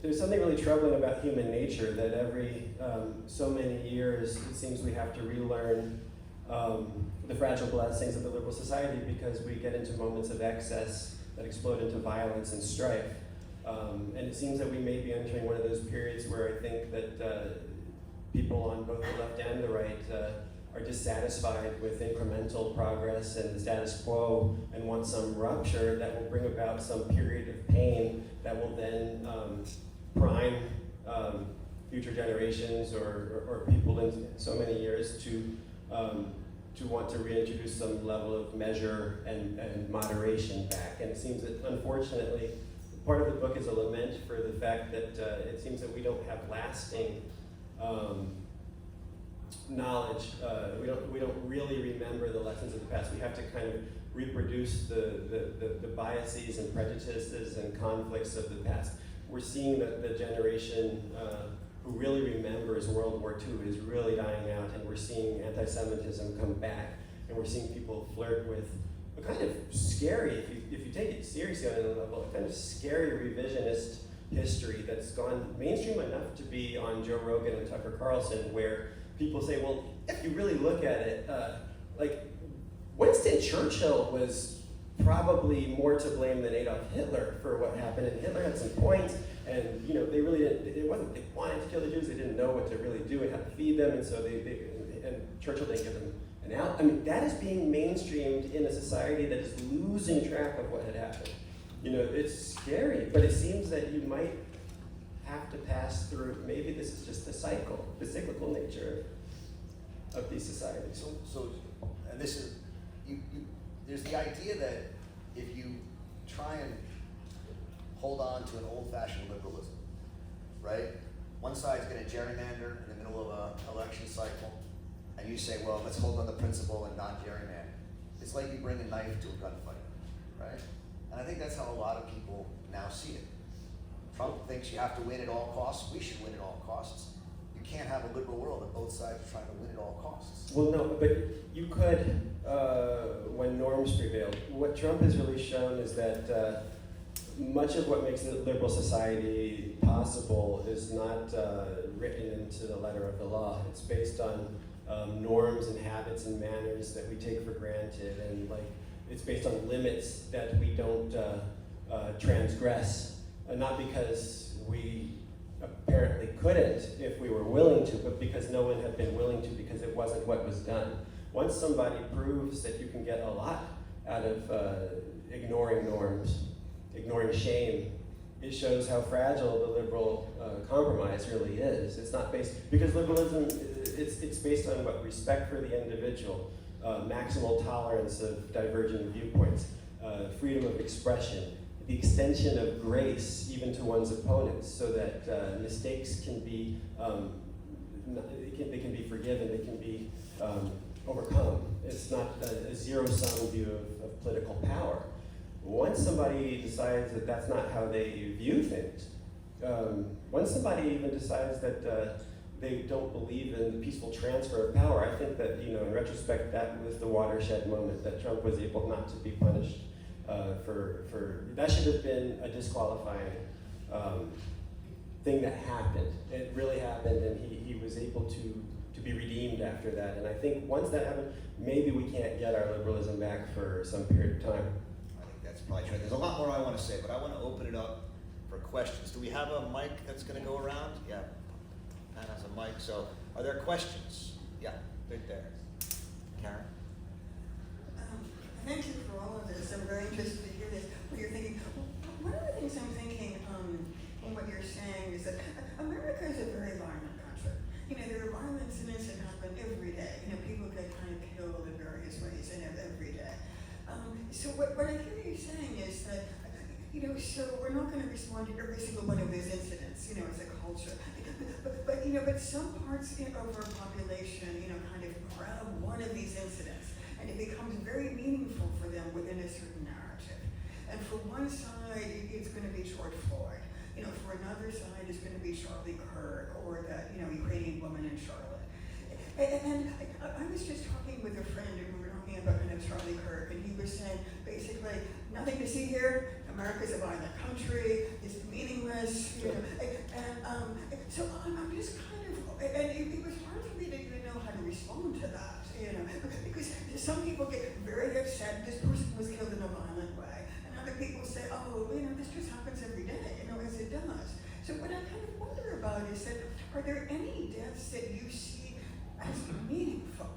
there's something really troubling about human nature, that every so many years it seems we have to relearn the fragile blessings of the liberal society, because we get into moments of excess that explode into violence and strife. And it seems that we may be entering one of those periods where I think that people on both the left and the right are dissatisfied with incremental progress and the status quo, and want some rupture that will bring about some period of pain that will then prime future generations or people in so many years to want to reintroduce some level of measure and moderation back. And it seems that, unfortunately, part of the book is a lament for the fact that it seems that we don't have lasting knowledge. We don't really remember the lessons of the past. We have to kind of reproduce the biases and prejudices and conflicts of the past. We're seeing that the generation who really remembers World War II is really dying out, and we're seeing anti-Semitism come back, and we're seeing people flirt with a kind of scary, if you take it seriously on a level, a kind of scary revisionist history that's gone mainstream enough to be on Joe Rogan and Tucker Carlson, where people say, well, if you really look at it, like Winston Churchill was probably more to blame than Adolf Hitler for what happened, and Hitler had some points, and they really didn't. They wanted to kill the Jews. They didn't know what to really do and how to feed them, and so and Churchill didn't give them an out. I mean, that is being mainstreamed in a society that is losing track of what had happened. It's scary, but it seems that you might have to pass through. Maybe this is just the cyclical nature of these societies. So, and this is there's the idea that if you try and hold on to an old-fashioned liberalism, right? One side's going to gerrymander in the middle of an election cycle, and you say, well, let's hold on the principle and not gerrymander. It's like you bring a knife to a gunfight, right? And I think that's how a lot of people now see it. Trump thinks you have to win at all costs. We should win at all costs. You can't have a liberal world if both sides are trying to win at all costs. Well, no, but you could when norms prevail. What Trump has really shown is that much of what makes a liberal society possible is not written into the letter of the law. It's based on norms and habits and manners that we take for granted, and it's based on limits that we don't transgress, not because we apparently couldn't if we were willing to, but because no one had been willing to, because it wasn't what was done. Once somebody proves that you can get a lot out of ignoring norms, ignoring shame, it shows how fragile the liberal compromise really is. It's not based, because liberalism, it's based on what? Respect for the individual, maximal tolerance of divergent viewpoints, freedom of expression, the extension of grace even to one's opponents, so that mistakes can be, they can be forgiven, they can be overcome. It's not a zero-sum view of political power. Once somebody decides that that's not how they view things, once somebody even decides that they don't believe in the peaceful transfer of power, I think that, in retrospect, that was the watershed moment that Trump was able not to be punished for that should have been a disqualifying thing that happened. It really happened, and he was able to be redeemed after that. And I think once that happened, maybe we can't get our liberalism back for some period of time. I think that's probably true. There's a lot more I want to say, but I want to open it up for questions. Do we have a mic that's going to go around? Yeah, Hannah has a mic. So are there questions? Yeah, right there. Karen? Thank you for all of this. I'm very interested to hear this. What you're thinking. One of the things I'm thinking in what you're saying is that America is a very violent country. There are violent incidents that happen every day. People get kind of killed in various ways and every day. So what I hear you saying is that, so we're not going to respond to every single one of those incidents, as a culture. But some parts of our population, kind of grab one of these incidents, and it becomes very meaningful for them within a certain narrative. And for one side, it's going to be George Floyd. For another side, it's going to be Charlie Kirk or that, Ukrainian woman in Charlotte. And I was just talking with a friend, and we were talking about kind of Charlie Kirk, and he was saying, basically, nothing to see here. America's a violent country. It's meaningless. And so I'm just kind of, and it was hard for me to even know how to respond to that, because some people get very upset. This person was killed in a violent way, and other people say, oh, this just happens every day, as it does. So what I kind of wonder about is that, are there any deaths that you see as meaningful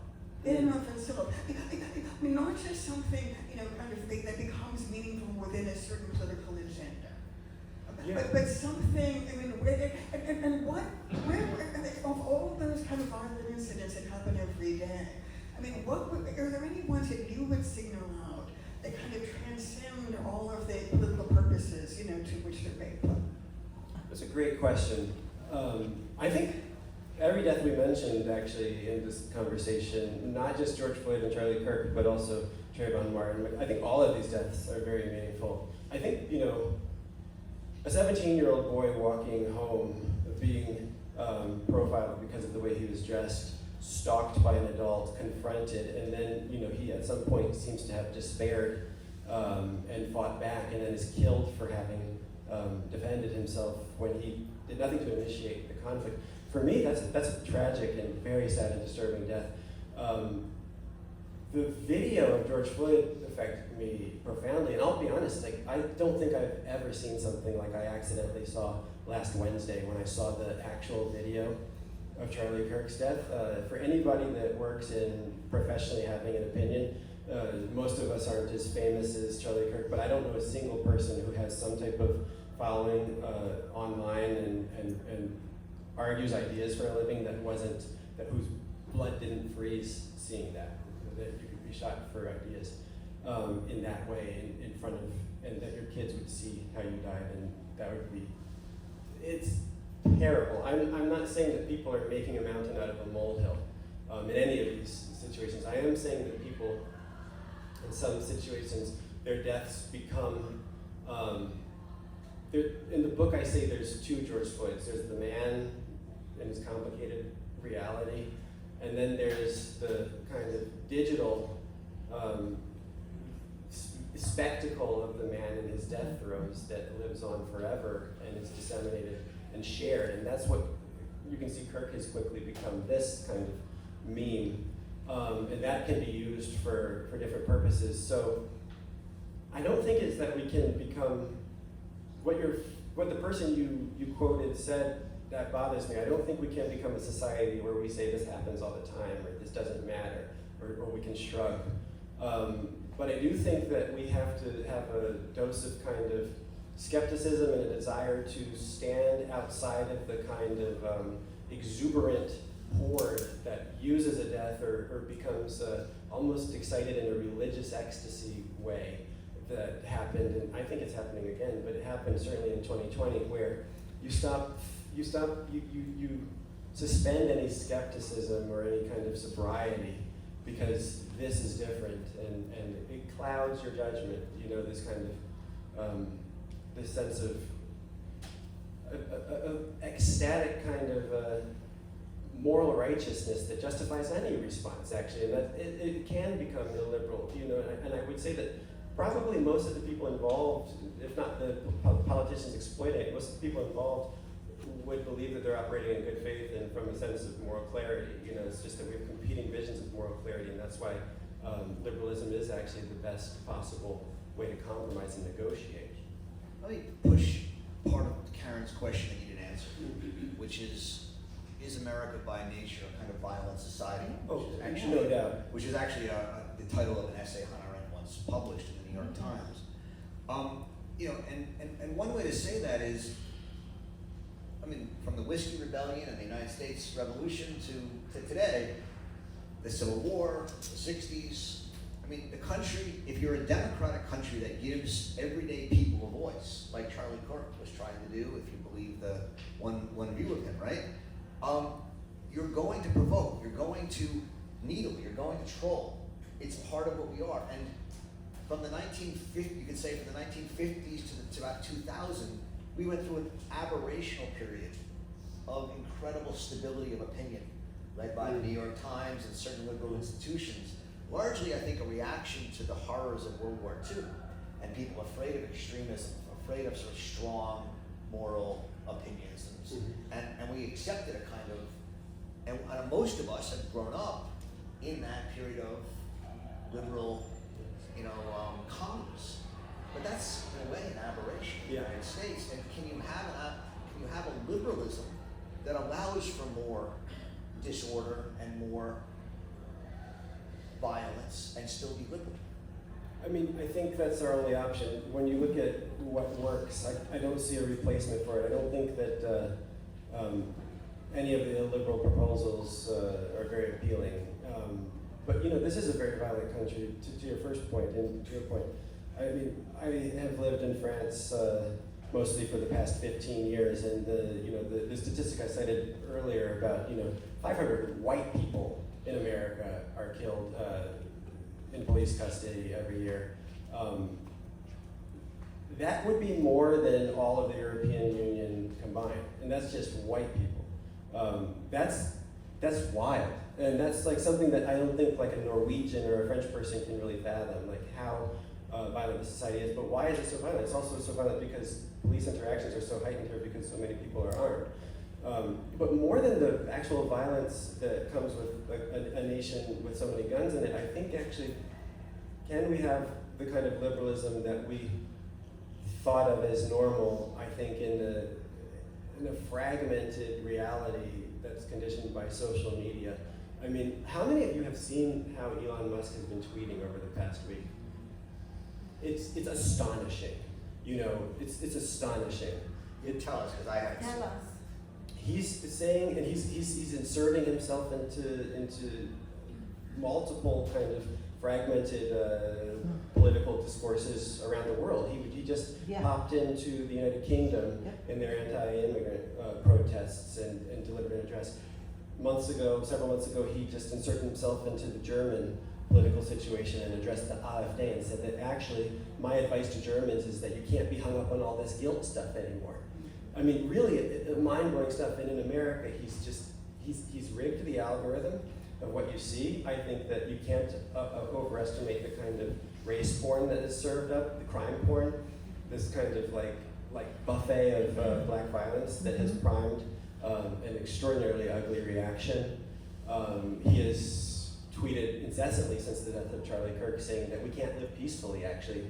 in and of itself? I mean, not just something, kind of thing that becomes meaningful within a certain political agenda. Yeah. But something, where of all those kind of violent incidents that happen every day, are there any ones that you would signal out that kind of transcend all of the political purposes, to which they're made? That's a great question. I think every death we mentioned, actually, in this conversation, not just George Floyd and Charlie Kirk, but also Trayvon Martin, I think all of these deaths are very meaningful. I think, a 17-year-old boy walking home, being profiled because of the way he was dressed, stalked by an adult, confronted, and then, he at some point seems to have despaired and fought back, and then is killed for having defended himself when he did nothing to initiate the conflict. For me, that's a tragic and very sad and disturbing death. The video of George Floyd affected me profoundly, and I'll be honest, I don't think I've ever seen something like I accidentally saw last Wednesday when I saw the actual video of Charlie Kirk's death. For anybody that works in professionally having an opinion, most of us aren't as famous as Charlie Kirk, but I don't know a single person who has some type of following online and argues ideas for a living whose blood didn't freeze seeing that you could be shot for ideas in that way in front of, and that your kids would see how you died, and that would be, it's terrible. I'm not saying that people are making a mountain out of a molehill in any of these situations. I am saying that people, in some situations, their deaths become, in the book I say there's two George Floyds. There's the man and his complicated reality, and then there's the kind of digital spectacle of the man in his death throes that lives on forever and is disseminated and shared. And that's what you can see Kirk has quickly become, this kind of meme. And that can be used for different purposes. So I don't think it's that we can become, what the person you quoted said, that bothers me. I don't think we can become a society where we say this happens all the time, or this doesn't matter, or we can shrug. But I do think that we have to have a dose of kind of skepticism and a desire to stand outside of the kind of exuberant horde that uses a death or becomes almost excited in a religious ecstasy way that happened, and I think it's happening again, but it happened certainly in 2020, where you suspend any skepticism or any kind of sobriety because this is different, and it clouds your judgment, this kind of, this sense of ecstatic kind of moral righteousness that justifies any response, actually, and that it can become illiberal, and I would say that probably most of the people involved, if not the politicians exploiting it, most of the people involved would believe that they're operating in good faith and from a sense of moral clarity. It's just that we have competing visions of moral clarity, and that's why liberalism is actually the best possible way to compromise and negotiate. Let me push part of Karen's question that you didn't answer, which is America by nature a kind of violent society? No doubt. Which is actually the title of an essay Hannah Arendt once published in the New York Times. And one way to say that is, from the Whiskey Rebellion and the United States Revolution to today, the Civil War, the 60s. The country, if you're a democratic country that gives everyday people a voice, like Charlie Kirk was trying to do, if you believe the one view of him, right? You're going to provoke, you're going to needle, you're going to troll. It's part of what we are. And from the 1950s, you could say from the 1950s to about 2000, we went through an aberrational period of incredible stability of opinion, led by the New York Times and certain liberal institutions. Largely, I think, a reaction to the horrors of World War II, and people afraid of extremism, afraid of sort of strong moral opinions, and we accepted a kind of, and most of us have grown up in that period of liberal, communism. But that's in a way an aberration in the United States. And can you have a liberalism that allows for more disorder and more violence and still be liberal? I think that's our only option. When you look at what works, I don't see a replacement for it. I don't think that any of the liberal proposals are very appealing. But this is a very violent country. To your first point, and to your point, I have lived in France mostly for the past 15 years, and the statistic I cited earlier about 500 white people in America are killed in police custody every year. That would be more than all of the European Union combined, and that's just white people. That's wild, and that's like something that I don't think like a Norwegian or a French person can really fathom, like how violent the society is. But why is it so violent? It's also so violent because police interactions are so heightened here because so many people are armed. But more than the actual violence that comes with a nation with so many guns in it, I think actually, can we have the kind of liberalism that we thought of as normal, I think, in a fragmented reality that's conditioned by social media? How many of you have seen how Elon Musk has been tweeting over the past week? It's astonishing. It's astonishing. You tell us, because I haven't seen it. He's saying, and he's inserting himself into multiple kind of fragmented political discourses around the world. He just popped into the United Kingdom in their anti-immigrant protests and delivered an address. Several months ago, he just inserted himself into the German political situation and addressed the AfD and said that actually my advice to Germans is that you can't be hung up on all this guilt stuff anymore. Really mind-blowing stuff. And in America, he's rigged the algorithm of what you see. I think that you can't overestimate the kind of race porn that is served up, the crime porn, this kind of like buffet of black violence that has primed an extraordinarily ugly reaction. He has tweeted incessantly since the death of Charlie Kirk saying that we can't live peacefully, actually.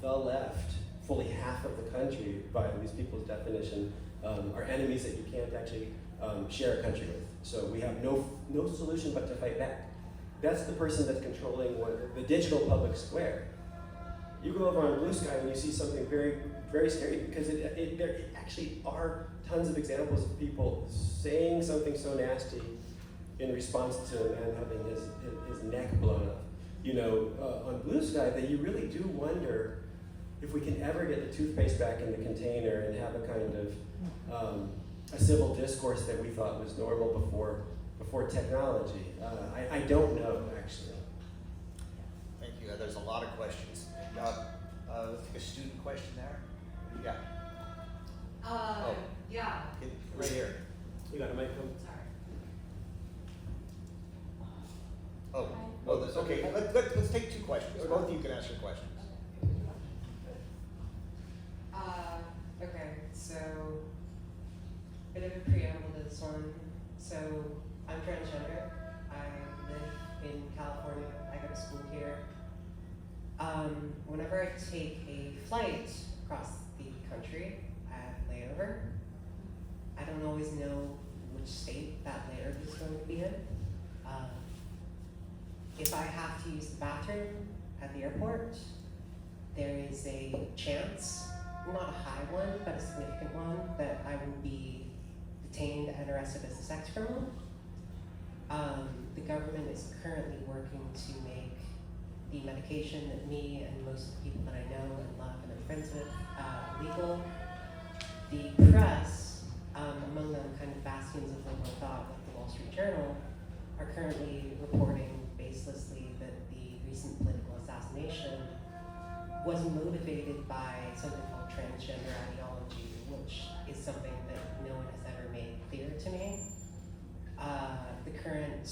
The left, fully half of the country, by these people's definition, are enemies that you can't actually share a country with. So we have no solution but to fight back. That's the person that's controlling the digital public square. You go over on Blue Sky and you see something very, very scary, because there actually are tons of examples of people saying something so nasty in response to a man having his neck blown up. You know, on Blue Sky, that you really do wonder if we can ever get the toothpaste back in the container and have a kind of a civil discourse that we thought was normal before technology. I don't know, actually. Thank you. There's a lot of questions. Let's take a student question there. What do you got? Yeah. Right here. You got a microphone? Sorry. Okay. Let's take two questions. Both of you can ask your questions. Okay, so bit of a preamble to this one. So I'm transgender. I live in California. I go to school here. Whenever I take a flight across the country, I have a layover. I don't always know which state that layover is going to be in. If I have to use the bathroom at the airport, there is a chance, not a high one, but a significant one, that I will be detained and arrested as a sex criminal. The government is currently working to make the medication that me and most of the people that I know and love and am friends with legal. The press, among them kind of bastions of liberal thought like the Wall Street Journal, are currently reporting baselessly that the recent political assassination was motivated by something called transgender ideology, which is something that no one has ever made clear to me. The current,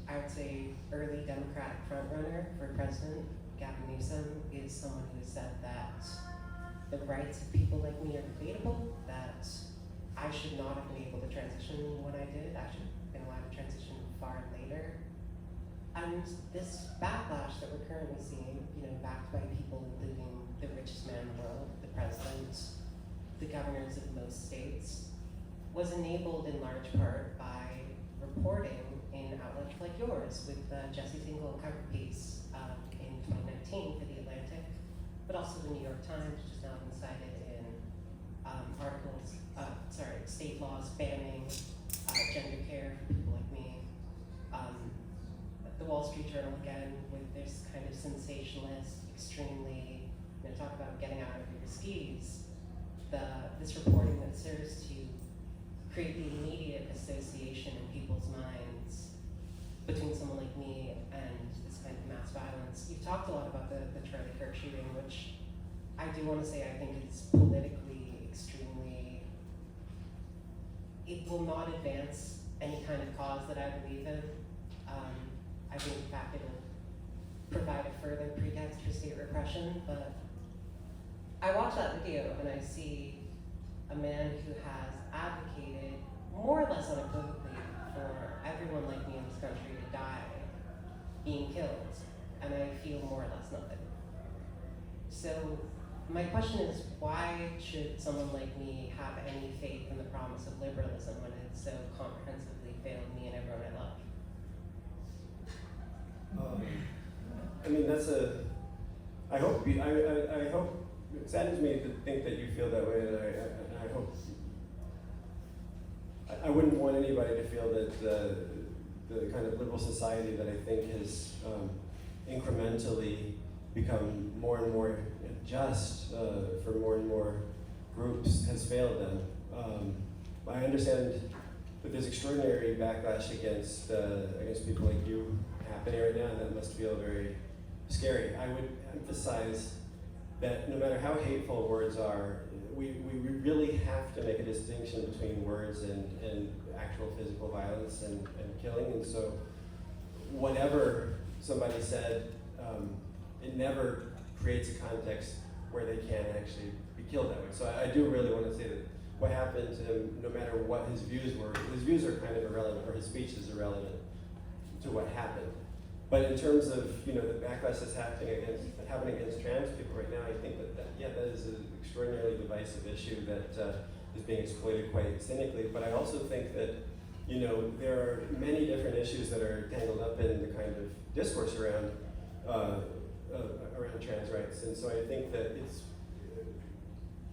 I would say, early Democratic frontrunner for president, Gavin Newsom, is someone who has said that the rights of people like me are debatable, that I should not have been able to transition when I did. I should have been allowed to transition far later. And this backlash that we're currently seeing, backed by people including the richest man in the world, the president, the governors of most states, was enabled in large part by reporting in outlets like yours, with Jesse Single cover piece in 2019 for The Atlantic, but also the New York Times, which has now been cited in state laws banning gender care for people like me. The Wall Street Journal, again, with this kind of sensationalist, extremely, talk about getting out of your skis, this reporting that serves to create the immediate association in people's minds between someone like me and this kind of mass violence. You've talked a lot about the Charlie Kirk shooting, which I do want to say I think is politically extremely, it will not advance any kind of cause that I believe in. I think in fact it'll provide a further pretext for state repression, but I watch that video and I see a man who has advocated more or less unequivocally for everyone like me in this country to die being killed, and I feel more or less nothing. So my question is, why should someone like me have any faith in the promise of liberalism when it so comprehensively failed me and everyone I love? I hope, it saddens me to think that you feel that way, and I hope, I wouldn't want anybody to feel that the kind of liberal society that I think has incrementally become more and more just for more and more groups has failed them. I understand that there's extraordinary backlash against people like you happening right now, and that must feel very scary. I would emphasize that no matter how hateful words are, we really have to make a distinction between words and actual physical violence and killing. And so whatever somebody said, it never creates a context where they can actually be killed that way. So I do really want to say that what happened to him, no matter what his views were, his views are kind of irrelevant, or his speech is irrelevant to what happened. But in terms of the backlash that's happening against trans people right now, I think that is an extraordinarily divisive issue that is being exploited quite cynically. But I also think that there are many different issues that are tangled up in the kind of discourse around around trans rights. And so I think that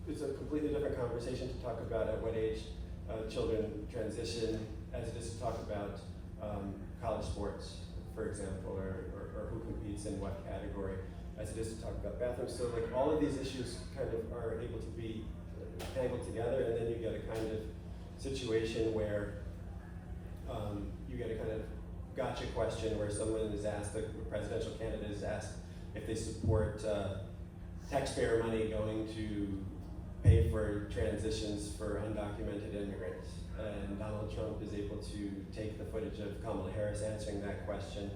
it's a completely different conversation to talk about at what age children transition as it is to talk about college sports, for example, or who competes in what category, as it is to talk about bathrooms. So like all of these issues kind of are able to be tangled together, and then you get a kind of situation where you get a kind of gotcha question where someone is asked, a presidential candidate is asked if they support taxpayer money going to pay for transitions for undocumented immigrants. And Donald Trump is able to take the footage of Kamala Harris answering that question,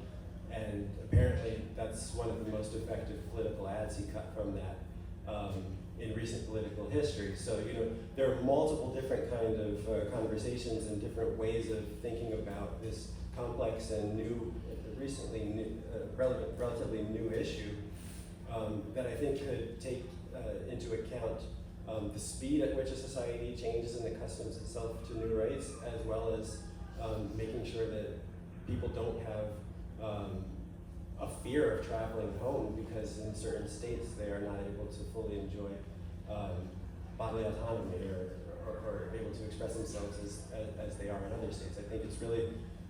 and apparently that's one of the most effective political ads he cut from that in recent political history. So, you know, there are multiple different kind of conversations and different ways of thinking about this complex and new, relatively new issue that I think could take into account the speed at which a society changes and accustoms itself to new rights, as well as making sure that people don't have a fear of traveling home because in certain states they are not able to fully enjoy bodily autonomy or able to express themselves as they are in other states. I think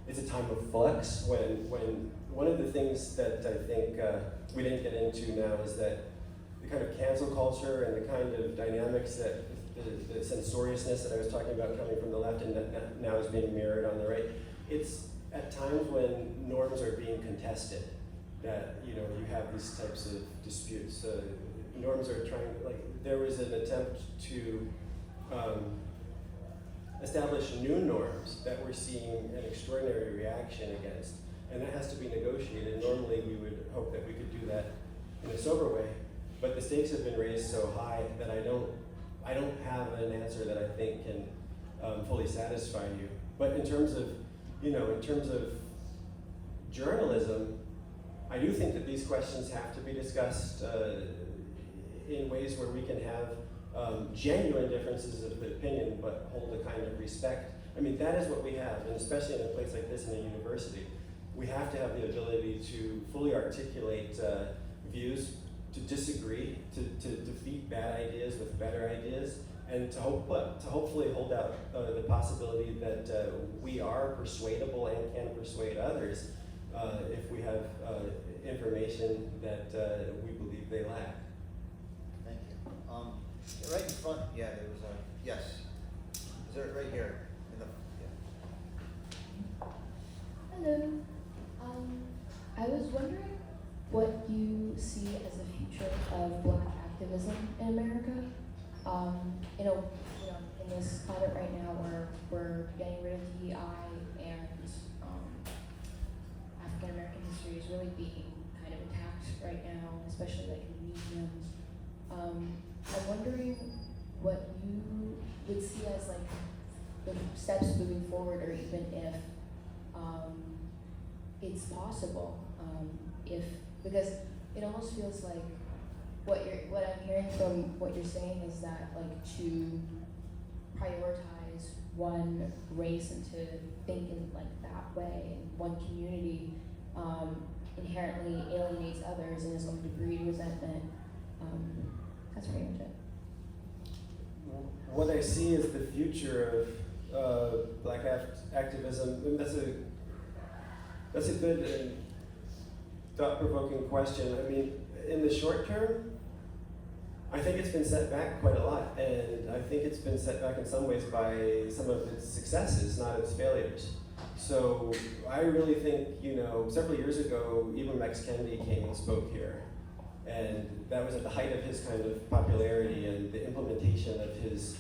it's a time of flux when one of the things that I think we didn't get into now is that the kind of cancel culture and the kind of dynamics that the censoriousness that I was talking about coming from the left and that now is being mirrored on the right, it's at times when norms are being contested that, you know, you have these types of disputes. Norms are trying, like, there was an attempt to establish new norms that we're seeing an extraordinary reaction against, and that has to be negotiated. Normally we would hope that we could do that in a sober way, but the stakes have been raised so high that I don't have an answer that I think can fully satisfy you. But in terms of journalism, I do think that these questions have to be discussed in ways where we can have genuine differences of opinion, but hold a kind of respect. I mean, that is what we have, and especially in a place like this in a university, we have to have the ability to fully articulate views, to disagree, to defeat bad ideas with better ideas, and to hopefully hold out the possibility that we are persuadable and can persuade others if we have information that we believe they lack. Thank you. Right in front, yeah, there was a, yes. Is there right here? In the, yeah. Hello. I was wondering what you see as the future of Black activism in America. In this climate right now where we're getting rid of DEI and African American history is really being kind of attacked right now, especially like in museums. I'm wondering what you would see as like the steps moving forward, or even if it's possible, because it almost feels like what I'm hearing from what you're saying is that like to prioritize one race and to think in like that way in one community inherently alienates others and is going to breed resentment. That's pretty much it. What I see as the future of Black activism, and that's a good and thought-provoking question. I mean, in the short term, I think it's been set back quite a lot, and I think it's been set back in some ways by some of its successes, not its failures. So I really think, several years ago, Ibram X. Kendi came and spoke here, and that was at the height of his kind of popularity and the implementation of his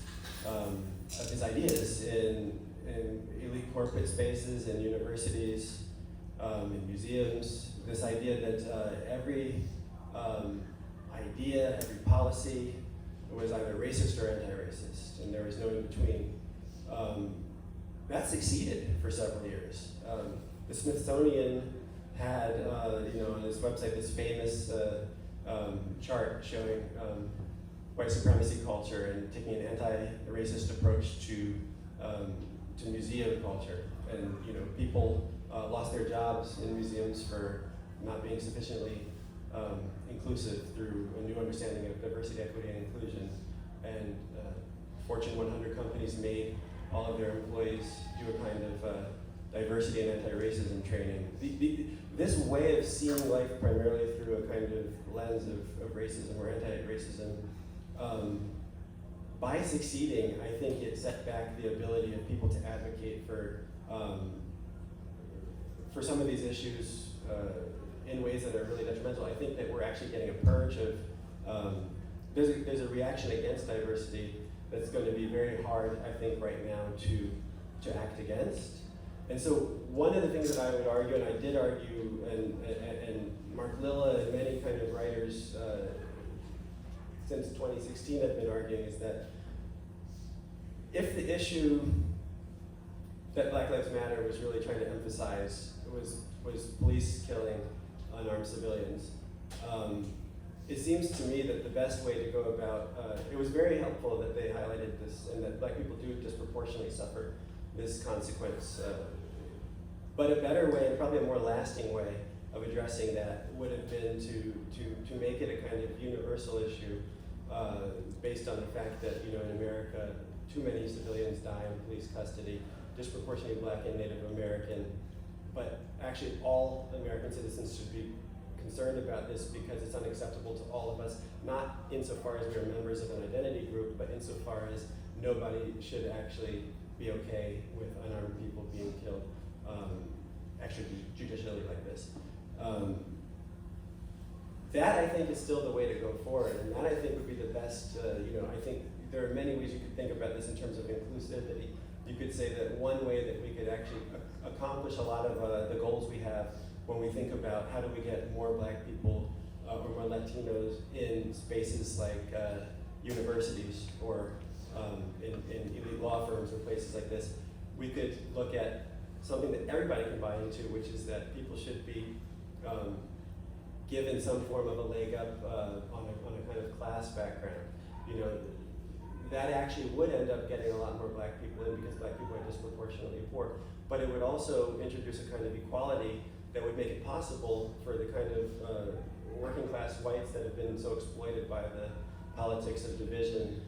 ideas in elite corporate spaces, in universities, in museums. This idea that every idea, every policy was either racist or anti-racist, and there was no in between. That succeeded for several years. The Smithsonian had, on its website, this famous chart showing white supremacy culture and taking an anti-racist approach to museum culture. And people lost their jobs in museums for not being sufficiently inclusive through a new understanding of diversity, equity, and inclusion. And Fortune 100 companies made all of their employees do a kind of diversity and anti-racism training. This way of seeing life primarily through a kind of lens of racism or anti-racism, by succeeding, I think it set back the ability of people to advocate for some of these issues in ways that are really detrimental. I think that we're actually getting a purge of, there's a reaction against diversity that's going to be very hard, I think, right now to act against. And so one of the things that I would argue, and I did argue, and Mark Lilla and many kind of writers since 2016 have been arguing, is that if the issue that Black Lives Matter was really trying to emphasize was police killing unarmed civilians, it seems to me that the best way to go about, it was very helpful that they highlighted this and that Black people do disproportionately suffer this consequence. But a better way, and probably a more lasting way of addressing that would have been to make it a kind of universal issue based on the fact that, you know, in America, too many civilians die in police custody, disproportionately Black and Native American, but actually all American citizens should be concerned about this because it's unacceptable to all of us, not insofar as we are members of an identity group, but insofar as nobody should actually be okay with unarmed people being killed, actually judicially like this. That, I think, is still the way to go forward, and that, I think, would be the best, I think there are many ways you could think about this in terms of inclusivity. You could say that one way that we could actually accomplish a lot of the goals we have when we think about how do we get more Black people or more Latinos in spaces like universities or in elite law firms or places like this, we could look at something that everybody can buy into, which is that people should be given some form of a leg up on a kind of class background. You know, that actually would end up getting a lot more Black people in because Black people are disproportionately poor. But it would also introduce a kind of equality that would make it possible for the kind of working class whites that have been so exploited by the politics of division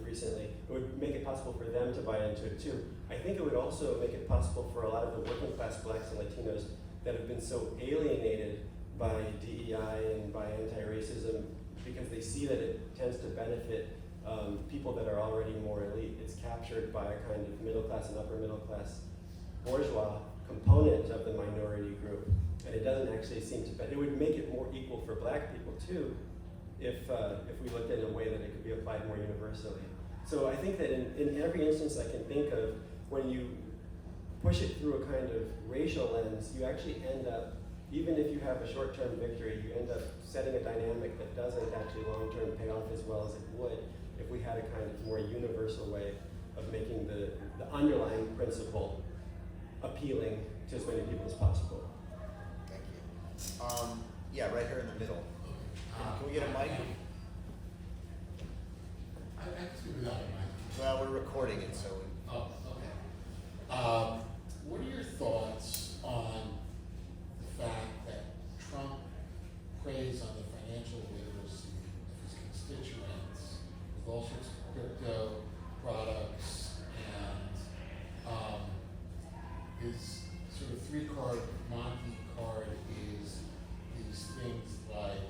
recently. It would make it possible for them to buy into it too. I think it would also make it possible for a lot of the working class Blacks and Latinos that have been so alienated by DEI and by anti-racism because they see that it tends to benefit people that are already more elite. It's captured by a kind of middle class and upper middle class bourgeois component of the minority group, and it doesn't actually seem to, but it would make it more equal for Black people too, if we looked at it in a way that it could be applied more universally. So I think that in every instance I can think of, when you push it through a kind of racial lens, you actually end up, even if you have a short-term victory, you end up setting a dynamic that doesn't actually long-term pay off as well as it would if we had a kind of more universal way of making the underlying principle appealing to as many people as possible. Thank you. Yeah, right here in the middle. Can we get a mic? I can speak without a mic. Well, we're recording it, so. Oh, okay. What are your thoughts on the fact that Trump preys on the financial literacy of his constituents with all sorts of crypto products and his sort of three-card Monte card is these things like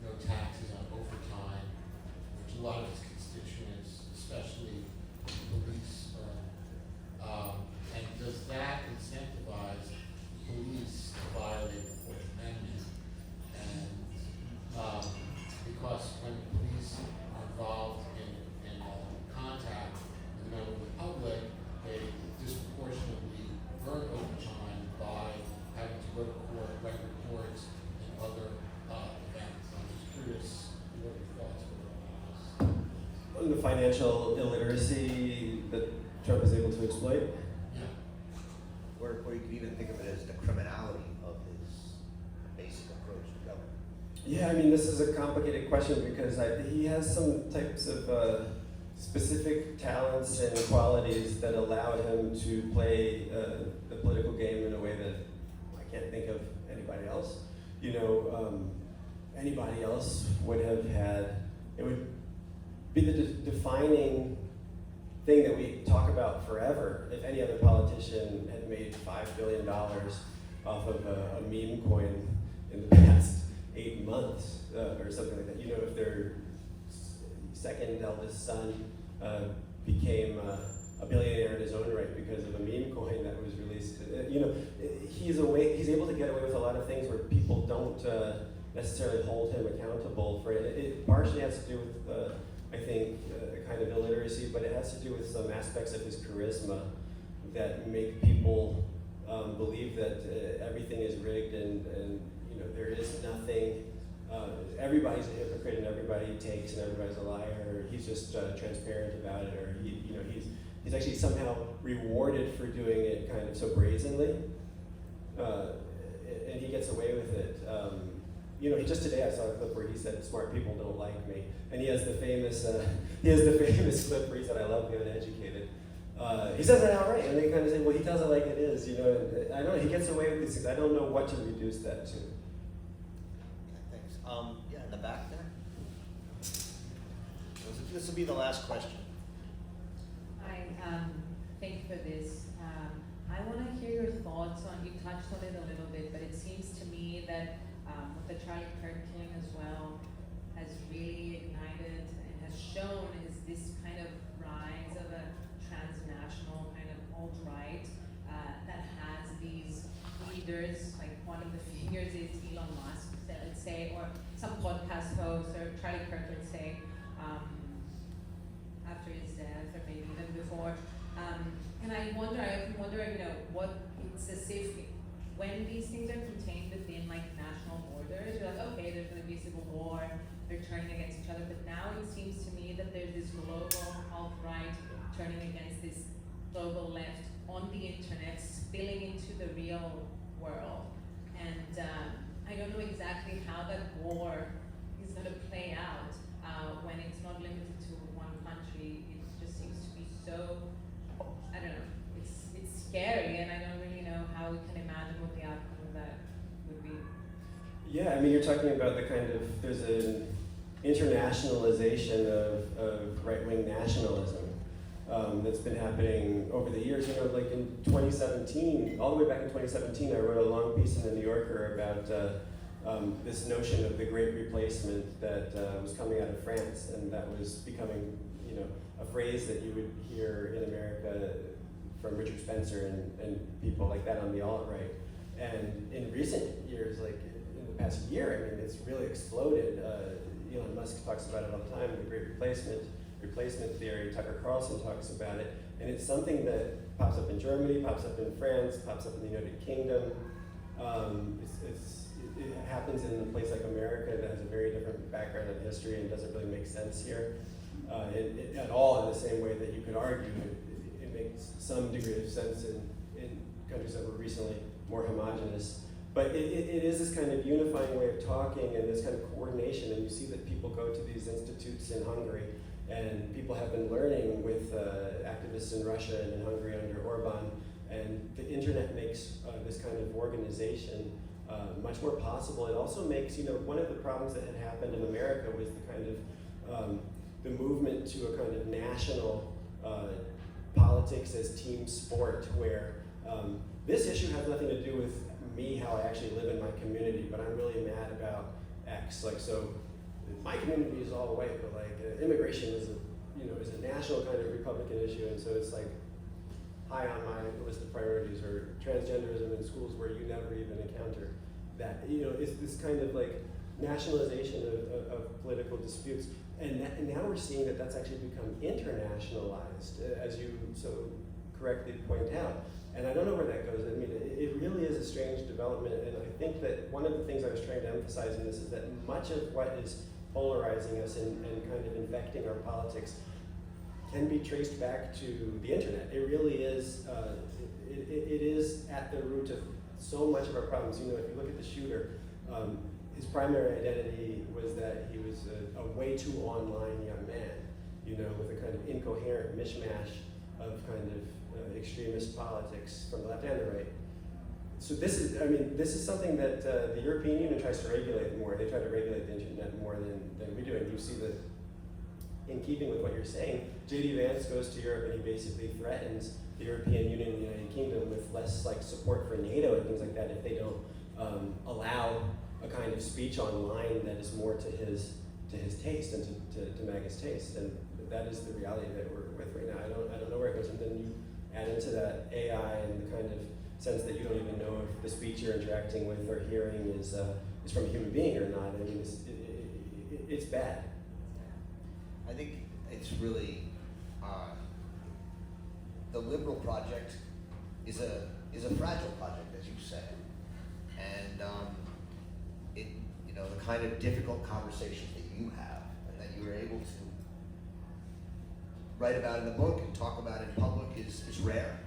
no taxes on overtime, which a lot of his constituents, especially police, earn. And does that incentivize police to violate the Fourth Amendment? And because when the police are involved in contact with a member of the public, they disproportionately earn overtime by having to go to court, record courts, and other events. I'm just curious what your thoughts were on this. On the financial illiteracy that Trump is able to exploit? Yeah. Or you could even think of it as the criminality of his basic approach to government. Yeah, I mean, this is a complicated question because he has some types of specific talents and qualities that allow him to play the political game in a way that I can't think of anybody else. You know, anybody else would have had. It would be the defining thing that we talk about forever. If any other politician had made $5 billion off of a meme coin in the past 8 months or something like that, you know, if their second eldest son became a billionaire in his own right because of a meme coin that was released, you know, he's able to get away with a lot of things where people don't necessarily hold him accountable for it. It partially has to do with, I think, kind of illiteracy, but it has to do with some aspects of his charisma that make people believe that everything is rigged and you know, there is nothing. Everybody's a hypocrite and everybody takes and everybody's a liar, or he's just transparent about it, or he's actually somehow rewarded for doing it kind of so brazenly, and he gets away with it. You know, just today I saw a clip where he said, "Smart people don't like me," and he has the famous clip where he said, "I love the uneducated." He says it outright, and they kind of say, "Well, he tells it like it is," you know. And I don't know. He gets away with these things. I don't know what to reduce that to. Yeah, thanks. Yeah, in the back there. This will be the last question. Hi, thank you for this. I want to hear your thoughts on, you touched on it a little bit, but it seems to me that what the Charlie Kirk killing as well has really ignited and has shown is this kind of rise of a transnational kind of alt-right that has these leaders, like one of the figures is Elon Musk, let's say, or some podcast host, or Charlie Kirk, let's say, after his death, or maybe even before. And I often wonder, you know, what it's as if when these things are contained within like national borders, you're like, okay, there's going to be a civil war, they're turning against each other. But now it seems to me that there's this global alt-right turning against this global left on the internet, spilling into the real world. And I don't know exactly how that war is going to play out when it's not limited to one country. It just seems to be so, I don't know, it's scary, and I don't really know how we can imagine what the outcome of that would be. Yeah, I mean, you're talking about the kind of, there's an internationalization of right-wing nationalism that's been happening over the years. You know, like in 2017, all the way back in 2017, I wrote a long piece in the New Yorker about this notion of the Great Replacement that was coming out of France, and that was becoming, you know, a phrase that you would hear in America from Richard Spencer and people like that on the alt-right. And in recent years, like in the past year, I mean, it's really exploded. Elon Musk talks about it all the time, the Great Replacement theory. Tucker Carlson talks about it. And it's something that pops up in Germany, pops up in France, pops up in the United Kingdom. It happens in a place like America that has a very different background and history and doesn't really make sense here at all, in the same way that you could argue it makes some degree of sense in countries that were recently more homogenous. But it is this kind of unifying way of talking and this kind of coordination, and you see that people go to these institutes in Hungary, and people have been learning with activists in Russia and in Hungary under Orban, and the internet makes this kind of organization much more possible. It also makes, you know, one of the problems that had happened in America was the kind of the movement to a kind of national politics as team sport, where this issue has nothing to do with me, how I actually live in my community, but I'm really mad about X. Like, so my community is all white, but like immigration is a national kind of Republican issue, and so it's like high on my list of priorities, or transgenderism in schools where you never even encounter that. You know, it's this kind of like nationalization of political disputes. And now we're seeing that that's actually become internationalized, as you so correctly point out. And I don't know where that goes. I mean, it really is a strange development, and I think that one of the things I was trying to emphasize in this is that much of what is polarizing us and kind of infecting our politics can be traced back to the internet. It really is, it is at the root of so much of our problems. You know, if you look at the shooter, his primary identity was that he was a way too online young man, you know, with a kind of incoherent mishmash of kind of extremist politics from the left and the right. So this is something that the European Union tries to regulate more. They try to regulate the internet more than we do. And you see that in keeping with what you're saying, J.D. Vance goes to Europe and he basically threatens the European Union and the United Kingdom with less like support for NATO and things like that if they don't allow a kind of speech online that is more to his taste and to MAGA's taste. And that is the reality that we're with right now. I don't know where it goes. And then you add into that AI and the kind of sense that you don't even know if the speech you're interacting with or hearing is from a human being or not. I mean, it's bad. I think it's really the liberal project is a fragile project, as you said, and the kind of difficult conversations that you have and that you were able to write about in the book and talk about in public is rare.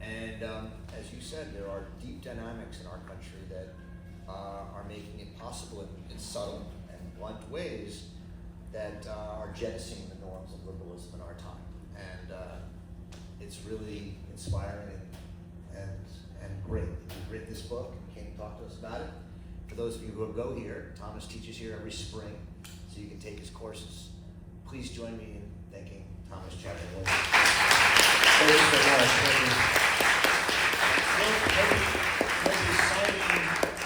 And as you said, there are deep dynamics in our country that are making it possible in subtle and blunt ways that are jettisoning the norms of liberalism in our time. And it's really inspiring and great that you've written this book and came to talk to us about it. For those of you who go here, Thomas teaches here every spring, so you can take his courses. Please join me in thanking Thomas Chatterton Williams. Thank you so much.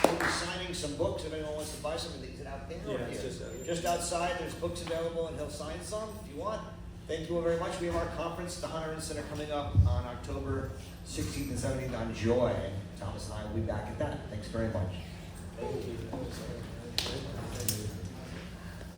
We'll be signing some books. If anyone wants to buy some of these, out there or Yeah, here? it's Just outside, there's books available, and he'll sign some if you want. Thank you all very much. We have our conference at the Hannah Arendt Center coming up on October 16th and 17th on Joy. Thomas and I will be back at that. Thanks very much. Thank you.